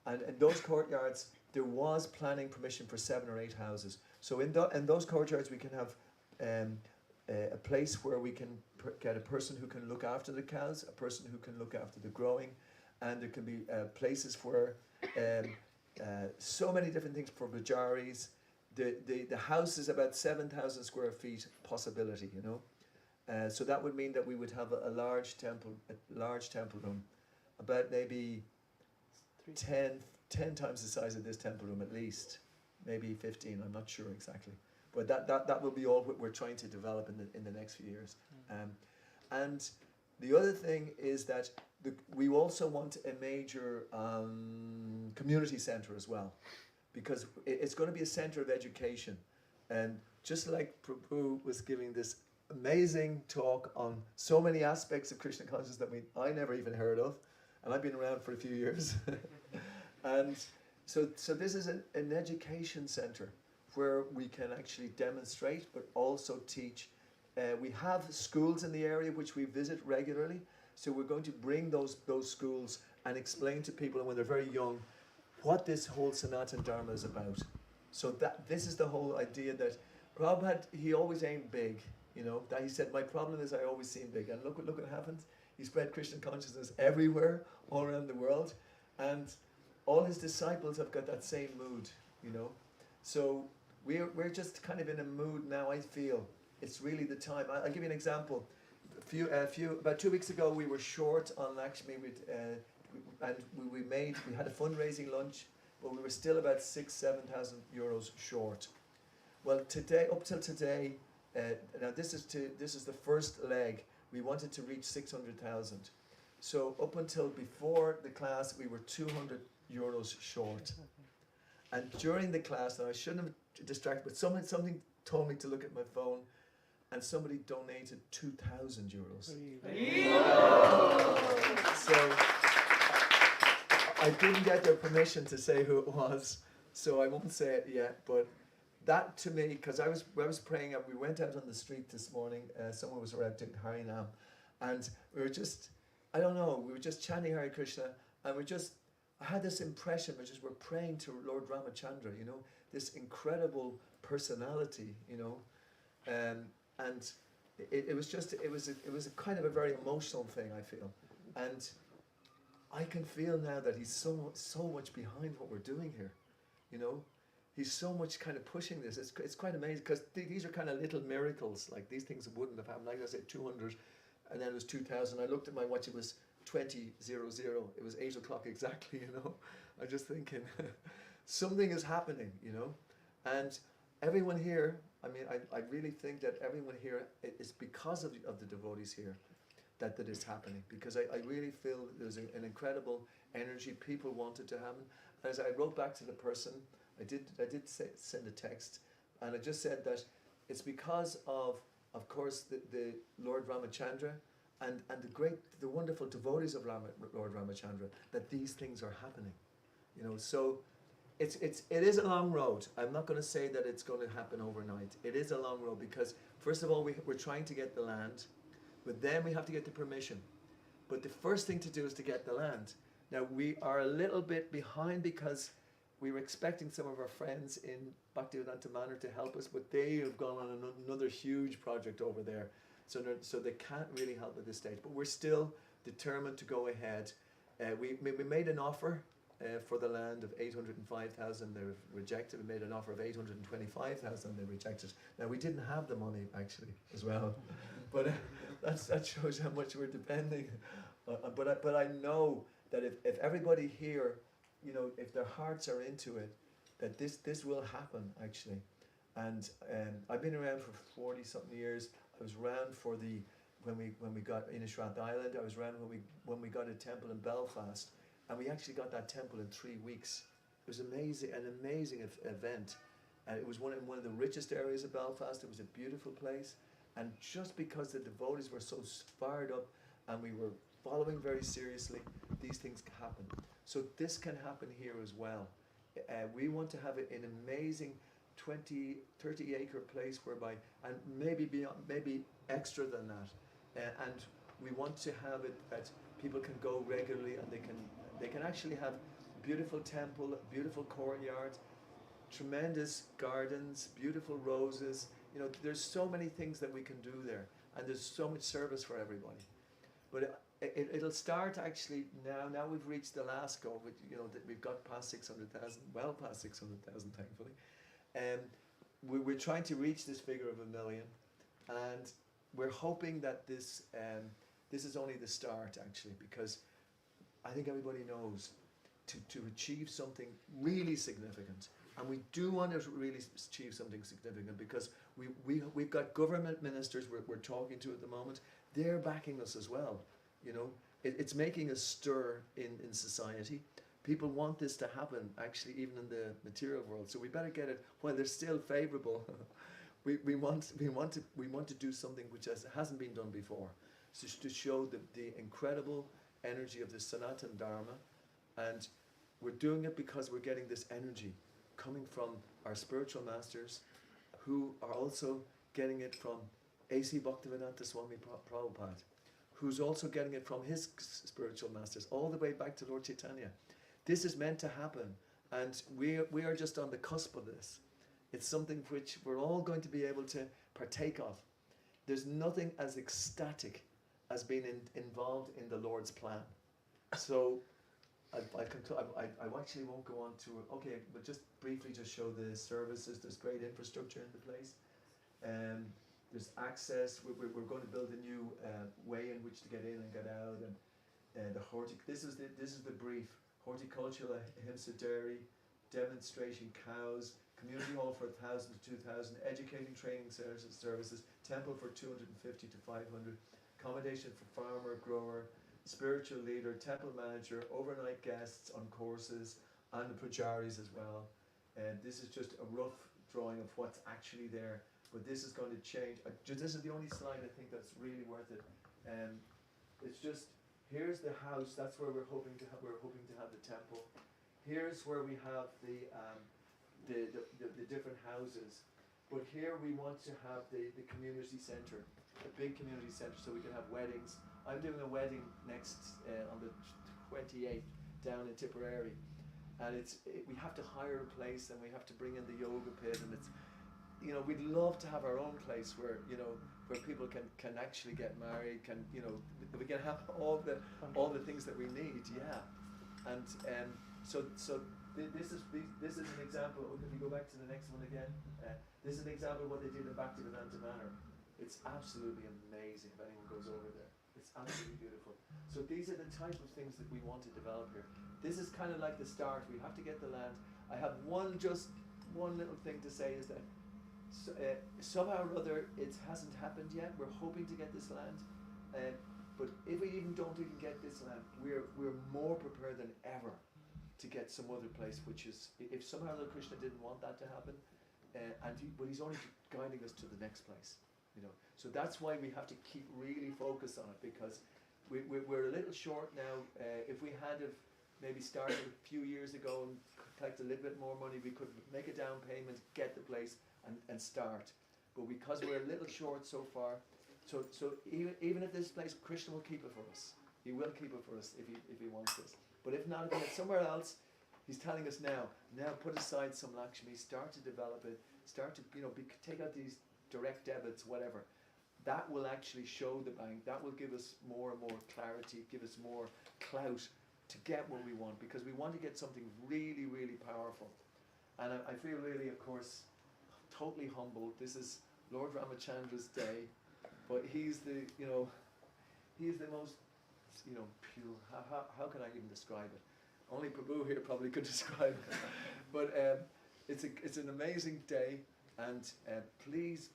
and in those courtyards there was planning permission for 7 or 8 houses. So in those courtyards we can have a place where we can get a person who can look after the cows, a person who can look after the growing, and there can be places for so many different things for bajaris. The house is about 7,000 square feet possibility, so that would mean that we would have a large temple room, about maybe 10 times the size of this temple room at least, maybe 15. I'm not sure exactly, but that will be all what we're trying to develop in the next few years. And the other thing is that we also want a major community center as well. Because it's going to be a center of education. And just like Prabhu was giving this amazing talk on so many aspects of Krishna consciousness that I never even heard of, and I've been around for a few years. And so this is an education center where we can actually demonstrate, but also teach. We have schools in the area which we visit regularly, so we're going to bring those schools and explain to people when they're very young what this whole Sanatana Dharma is about. So this is the whole idea that Prabhupada, he always aimed big, you know, that he said, my problem is I always seem big. And look what happened. He spread Krishna consciousness everywhere, all around the world. And all his disciples have got that same mood, you know. So we're just kind of in a mood now, I feel. It's really the time. I'll give you an example. About 2 weeks ago, we were short on Lakshmi, and we had a fundraising lunch, but we were still about 6,000-7,000 euros short. Well, today, up till today, now this is the first leg. We wanted to reach 600,000. So up until before the class, we were 200 euros short. And during the class, and I shouldn't have distracted, but something told me to look at my phone, and somebody donated 2,000 euros. So I didn't get their permission to say who it was, so I won't say it yet. But that to me, because I was praying, and we went out on the street this morning. Someone was around doing Harinam, and we were just, I don't know, we were just chanting Hare Krishna, and I had this impression, we're praying to Lord Ramachandra, you know, this incredible personality, you know, and it was a kind of a very emotional thing, I feel, and I can feel now that he's so much behind what we're doing here, you know. He's so much kind of pushing this. It's quite amazing, because these are kind of little miracles. Like, these things wouldn't have happened. Like I said, 200, and then it was 2,000. I looked at my watch, it was 20:00. It was 8 o'clock exactly, you know. I'm just thinking, something is happening, you know. And everyone here, I mean, I really think that everyone here, it's because of the devotees here that it's happening. Because I really feel there's an incredible energy. People want it to happen. As I wrote back to the person, I did send a text, and I just said that it's because of course, the Lord Ramachandra and the wonderful devotees of Lord Ramachandra, that these things are happening, you know. So it is a long road. I'm not going to say that it's going to happen overnight. It is a long road, because first of all, we're trying to get the land, but then we have to get the permission. But the first thing to do is to get the land. Now, we are a little bit behind, because we were expecting some of our friends in Bhaktivedanta Manor to help us, but they have gone on another huge project over there. So they can't really help at this stage. But we're still determined to go ahead. We made an offer for the land of 805,000. They rejected. We made an offer of 825,000. They rejected. Now, we didn't have the money, actually, as well. But that shows how much we're depending. But I know that if everybody here, you know, if their hearts are into it, that this will happen, actually. And I've been around for 40-something years. I was around for when we got Innisfront Island. I was around when we got a temple in Belfast, and we actually got that temple in 3 weeks. It was amazing, an amazing event. And it was in one of the richest areas of Belfast. It was a beautiful place, and just because the devotees were so fired up, and we were following very seriously, these things happen. So this can happen here as well. We want to have an amazing 20, 30 acre place whereby, and maybe beyond, maybe extra than that. And we want to have it that people can go regularly, and they can actually have beautiful temple, beautiful courtyard, tremendous gardens, beautiful roses. You know, there's so many things that we can do there, and there's so much service for everybody. But it'll start actually now. Now we've reached the last goal, which, you know, that we've got past 600,000, well past 600,000, thankfully. We're trying to reach this figure of 1 million, and we're hoping that this is only the start, actually, because I think everybody knows to achieve something really significant, and we do want to really achieve something significant, because we've got government ministers we're talking to at the moment. They're backing us as well. You know, it's making a stir in society. People want this to happen, actually, even in the material world. So we better get it while they're still favourable. we want to do something which hasn't been done before, so to show the incredible energy of the Sanatana Dharma, and we're doing it because we're getting this energy. coming from our spiritual masters, who are also getting it from A.C. Bhaktivedanta Swami Prabhupada, who's also getting it from his spiritual masters, all the way back to Lord Chaitanya. This is meant to happen, and we are just on the cusp of this. It's something which we're all going to be able to partake of. There's nothing as ecstatic as being involved in the Lord's plan. So I actually won't go on to, okay, but just briefly just show the services. There's great infrastructure in the place. There's access. We're going to build a new way in which to get in and get out. And this is the brief. Horticultural ahimsa dairy, demonstration cows, community hall for 1,000 to 2,000, educating training services, temple for 250 to 500, accommodation for farmer, grower, spiritual leader, temple manager, overnight guests on courses, and the pujaris as well. And this is just a rough drawing of what's actually there, but this is going to change. This is the only slide I think that's really worth it. It's just, here's the house. That's where we're hoping to have the temple. Here's where we have the different houses. But here we want to have the community centre, a big community centre, so we can have weddings. I'm doing a wedding next on the 28th down in Tipperary, and we have to hire a place, and we have to bring in the yoga pit, and it's, you know, we'd love to have our own place where, you know, where people can actually get married, we can have all the things that we need, yeah. And so this is an example. If you go back to the next one again, this is an example of what they did in Bhaktivedanta Manor. It's absolutely amazing if anyone goes over there. It's absolutely beautiful. So these are the type of things that we want to develop here. This is kind of like the start. We have to get the land. I have one little thing to say is that somehow or other it hasn't happened yet. We're hoping to get this land, but if we don't even get this land, we're more prepared than ever to get some other place. Which is, if somehow or other Krishna didn't want that to happen, but he's only guiding us to the next place, you know. So that's why we have to keep really focused on it, because we're a little short now. If we had have maybe started a few years ago and collect a little bit more money, we could make a down payment, get the place, and start. But because we're a little short so far, so even if this place, Krishna will keep it for us. He will keep it for us if he wants this. But if not, if we get somewhere else, he's telling us now put aside some Lakshmi, start to develop it, start to, you know, take out these direct debits, whatever. That will actually show the bank. That will give us more and more clarity, give us more clout to get what we want, because we want to get something really, really powerful. And I feel really, of course, totally humbled. This is Lord Ramachandra's day, but he's the most, you know, pure. How can I even describe it? Only Prabhu here probably could describe it. But it's an amazing day, and please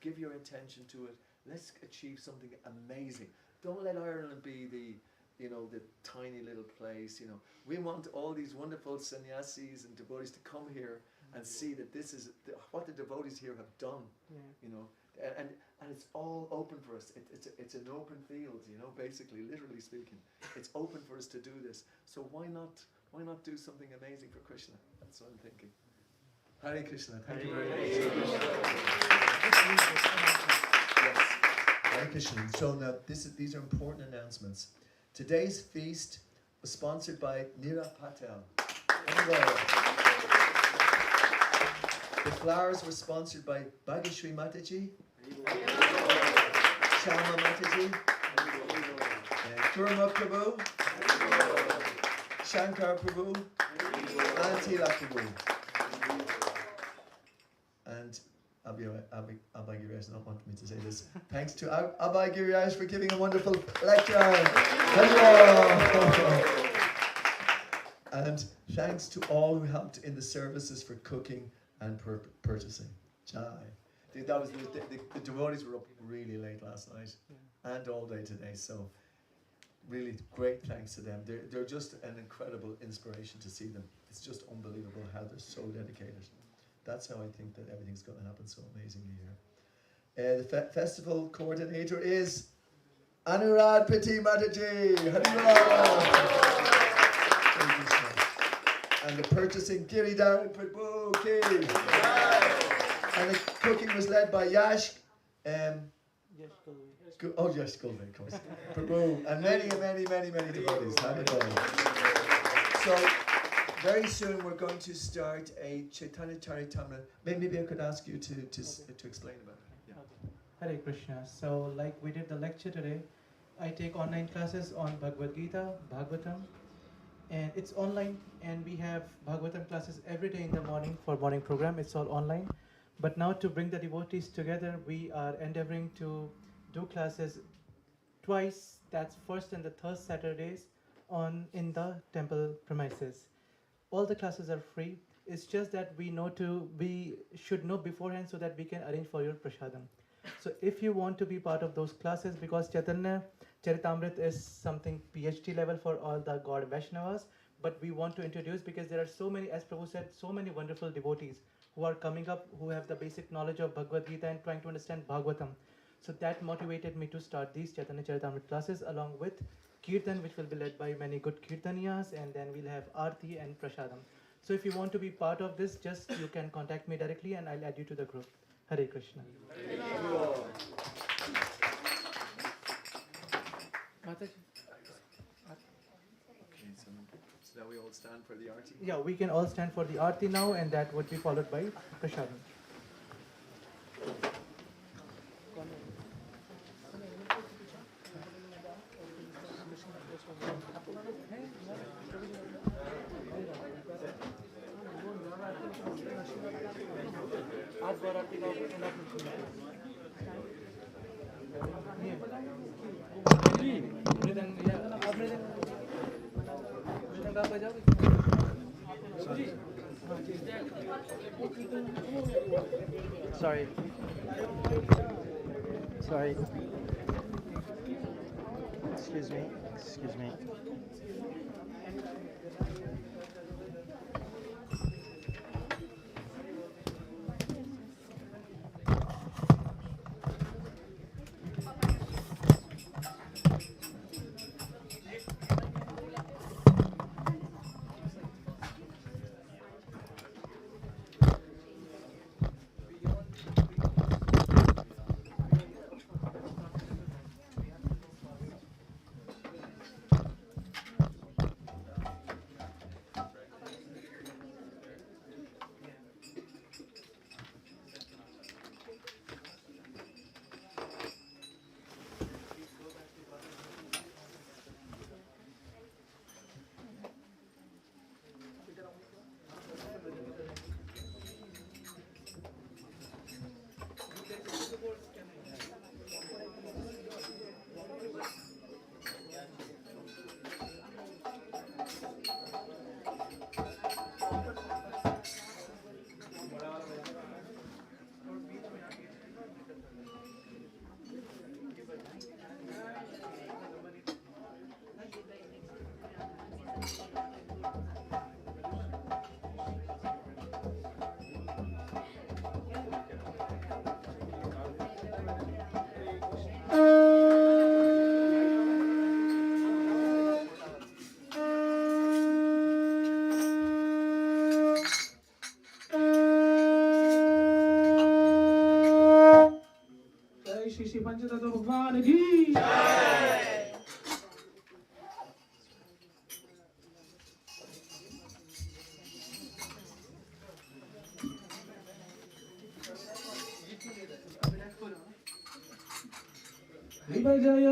give your attention to it. Let's achieve something amazing. Don't let Ireland be the tiny little place. You know, we want all these wonderful sannyasis and devotees to come here and see that this is what the devotees here have done. Yeah. You know, and it's all open for us. It's an open field. You know, basically, literally speaking, it's open for us to do this. So why not do something amazing for Krishna? That's what I'm thinking. Hare Krishna. Thank you very much. Yes. Hare Krishna. So now these are important announcements. Today's feast was sponsored by Neera Patel. The flowers were sponsored by Bhageshri Mataji, Shama Mataji, Kurma Prabhu, Shankar Prabhu, and Tila Prabhu. And Abhay Girish not wanting me to say this. Thanks to Abhay Girish for giving a wonderful lecture. And thanks to all who helped in the services for cooking and purchasing. Jai. That was the devotees were up really late last night and all day today. So really great thanks to them. They're just an incredible inspiration to see them. It's just unbelievable how they're so dedicated. That's how I think that everything's going to happen so amazingly here. The festival coordinator is Anurad Piti Mataji. And the purchasing, Giridhar, Prabhu, Kiri. And the cooking was led by Yash. Oh, yes, Gulve, of course. Prabhu, and many devotees. So, very soon we're going to start a Chaitanya Charitamrita. Maybe I could ask you to explain about it. Yeah. Hare Krishna. So, like we did the lecture today, I take online classes on Bhagavad Gita, Bhagavatam, and it's online, and we have Bhagavatam classes every day in the morning for morning program. It's all online. But now to bring the devotees together, we are endeavoring to do classes twice, that's first and the third Saturdays in the temple premises. All the classes are free. It's just that we should know beforehand so that we can arrange for your prasadam. So if you want to be part of those classes, because Chaitanya Charitamrita is something PhD level for all the God Vaishnavas, but we want to introduce, because there are so many, as Prabhu said, so many wonderful devotees who are coming up, who have the basic knowledge of Bhagavad Gita and trying to understand Bhagavatam. So that motivated me to start these Chaitanya Charitamrita classes along with Kirtan, which will be led by many good Kirtaniyas, and then we'll have Aarti and Prasadam. So if you want to be part of this, just you can contact me directly and I'll add you to the group. Hare Krishna. Okay, so now we all stand for the Aarti. Yeah, we can all stand for the Aarti now, and that would be followed by Prasadam. Sorry. Sorry. Excuse me. Excuse me. Shri पंचतत्व भगवान की जय जय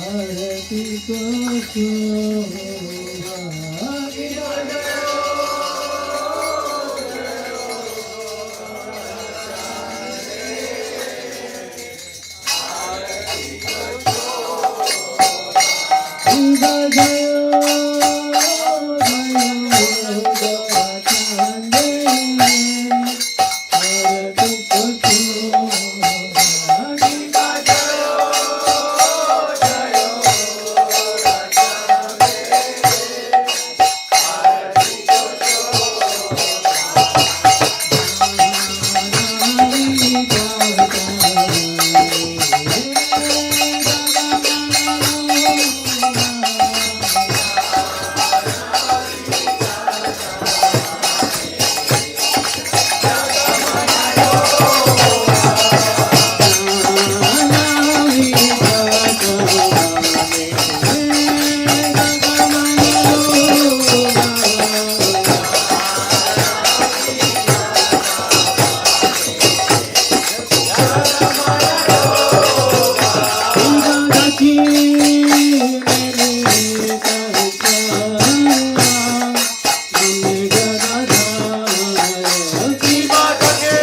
आरती को की मैंने कहता हमने गदा की बात के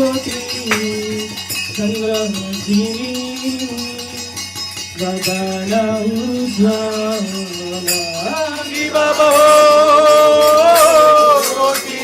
कोटि संग्रहधीरी गगन उज्ज्वला बाबा कोटि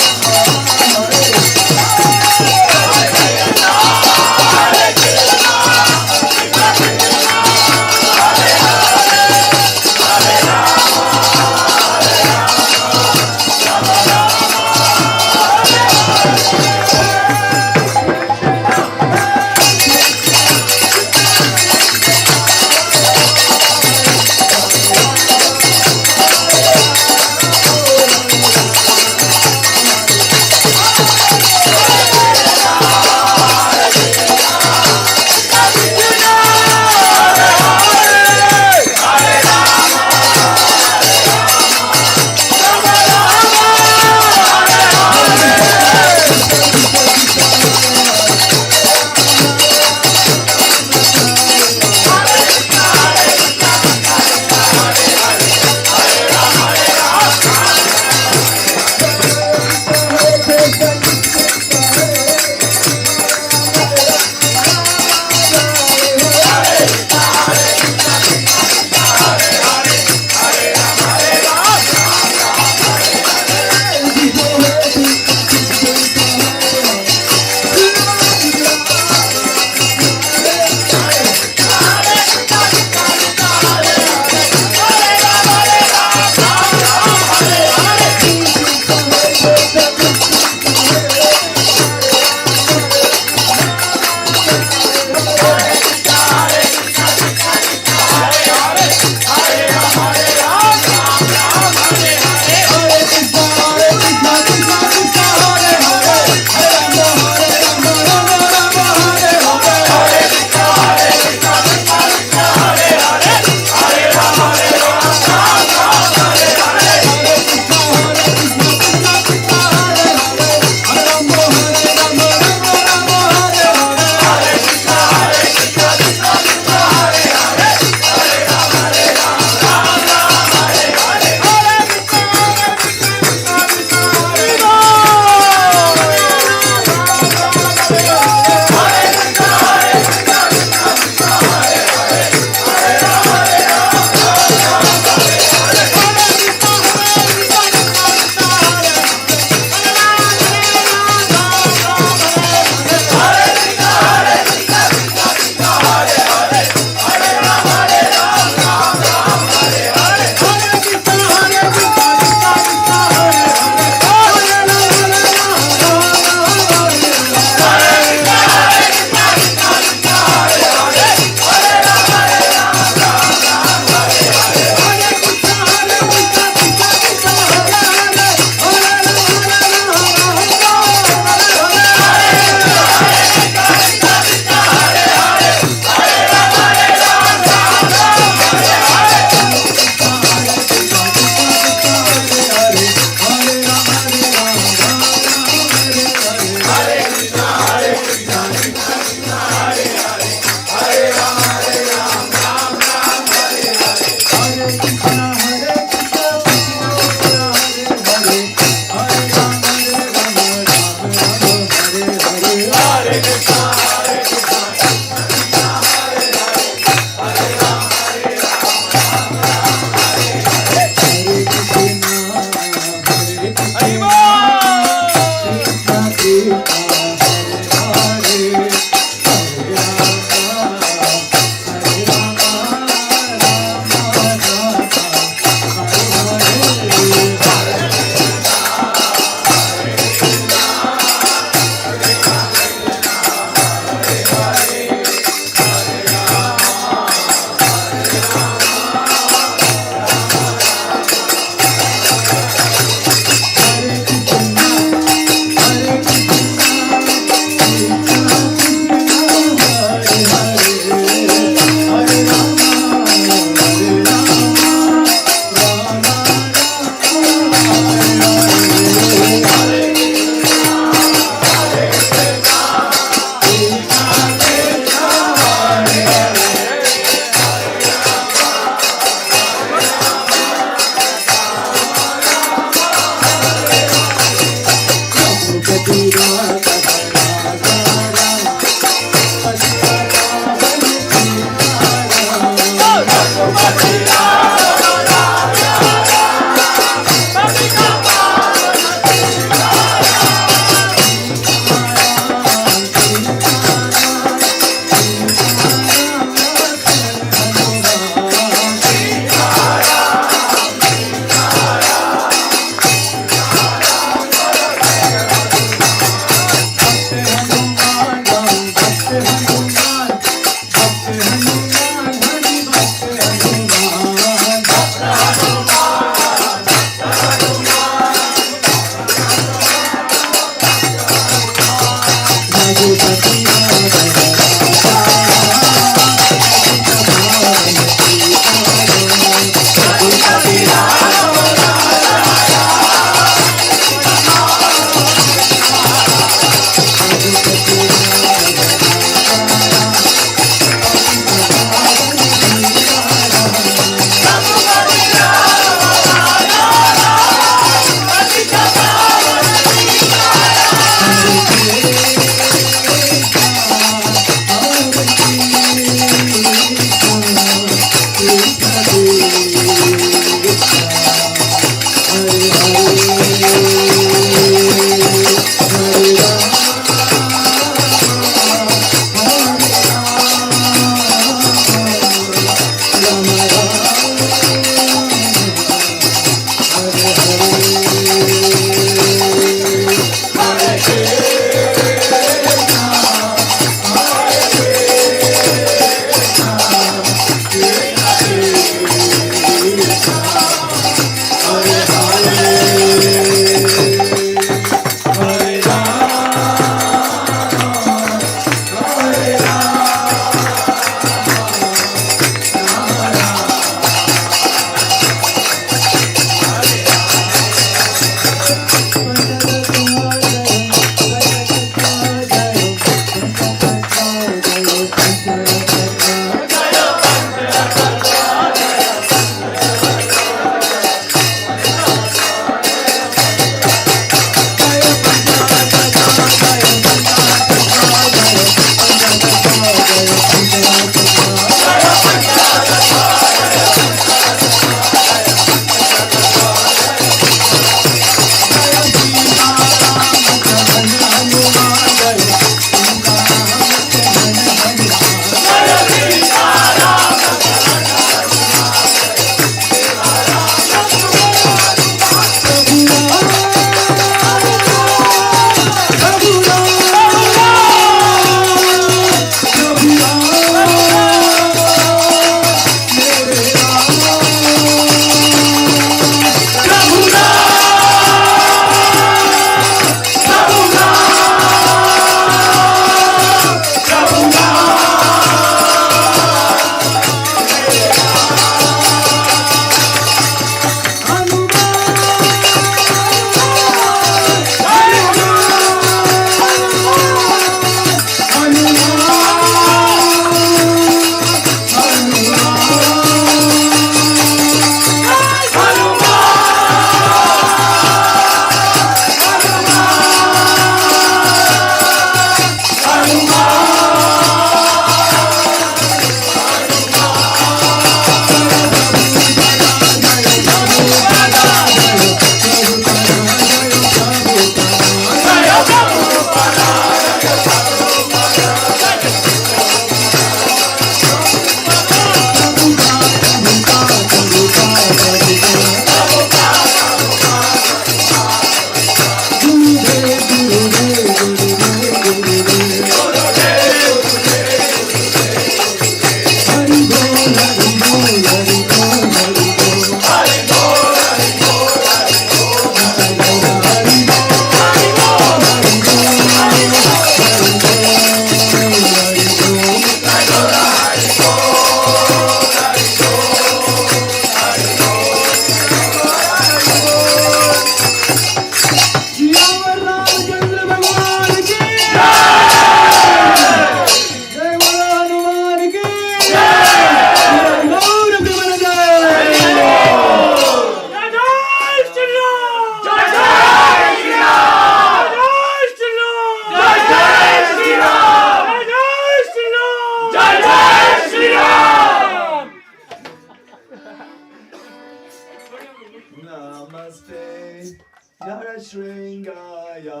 Namaste, Narasringaya.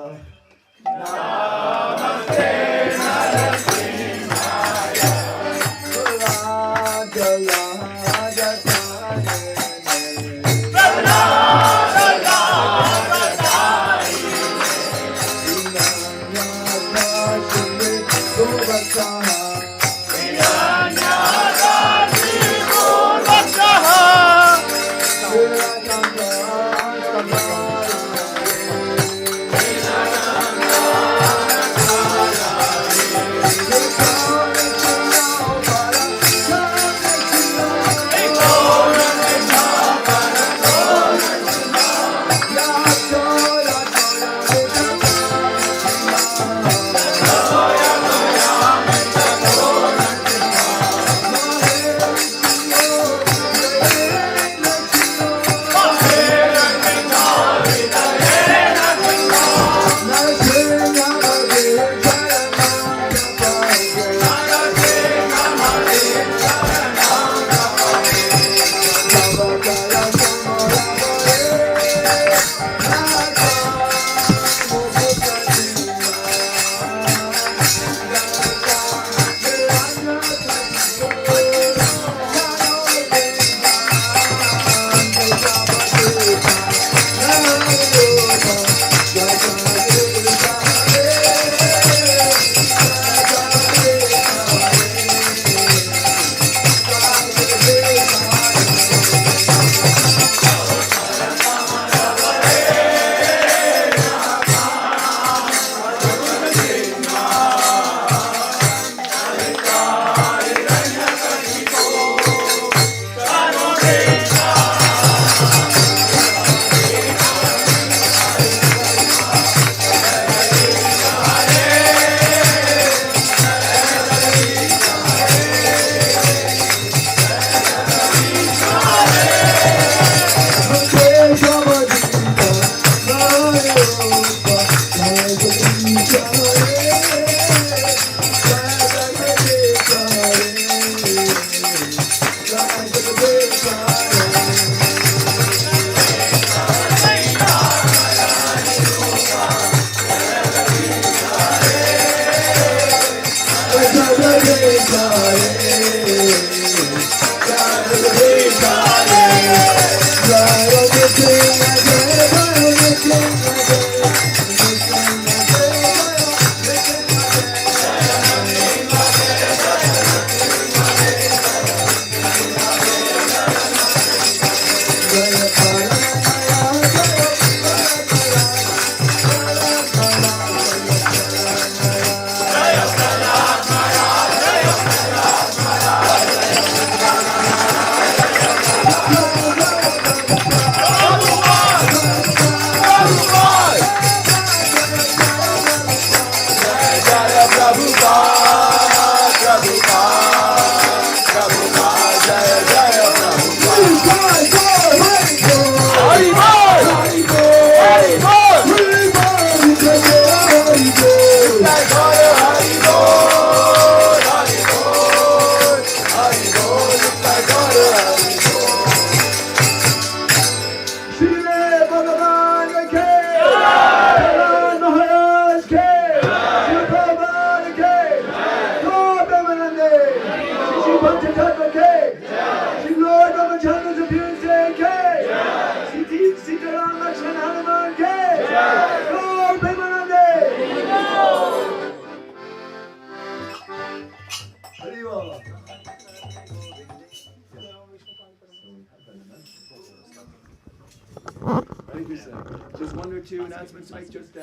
Just one or two announcements to make. Just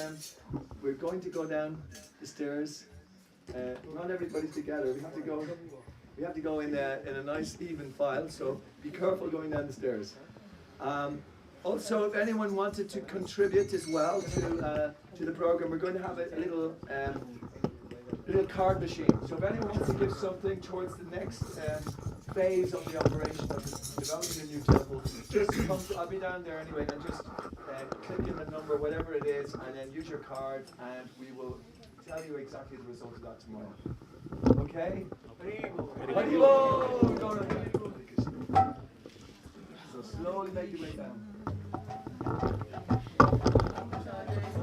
we're going to go down the stairs. Not everybody's together. We have to go. We have to go in a nice even file. So be careful going down the stairs. Also, if anyone wanted to contribute as well to the program, we're going to have a little card machine. So if anyone wants to give something towards the next phase of the operation of developing a new temple, just come to, I'll be down there anyway, and just click in the number, whatever it is, and then use your card, and we will tell you exactly the result of that tomorrow. Okay? So slowly make your way down.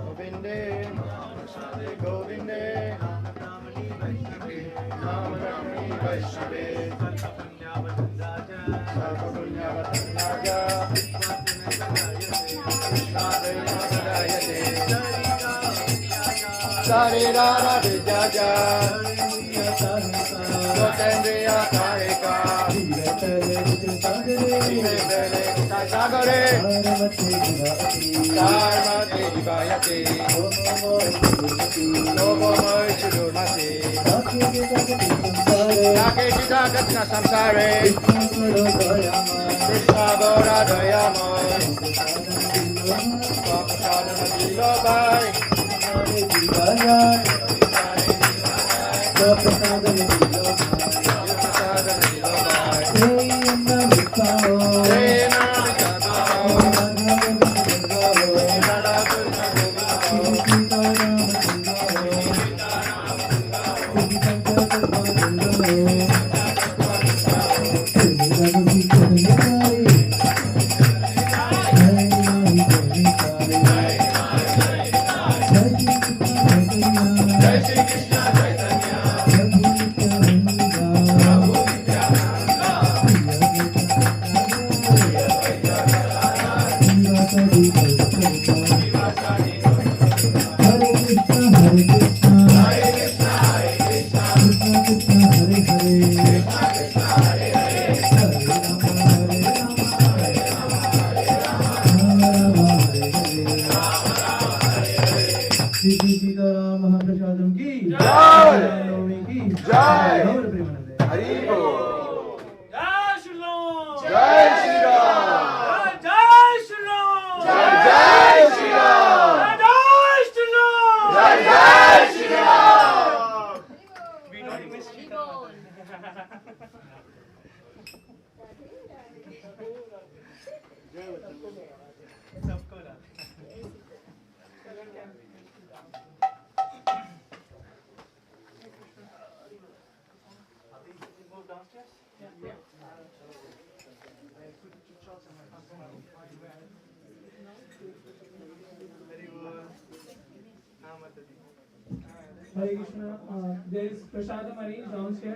Govinde, Govinde, Rama Navami Vaishnave, Sarvapunyavatanaja, Krishnadayate, Sarirara Vijaja, Jotendriya Karika, Sagare, Sarvate Divayate, Nomo Chudurmate, Nake Chitagatna Samsare, Krishna Bora Dayamoy, Papasadana Jilobai, Hare Krishna. There is prasadam arranged downstairs.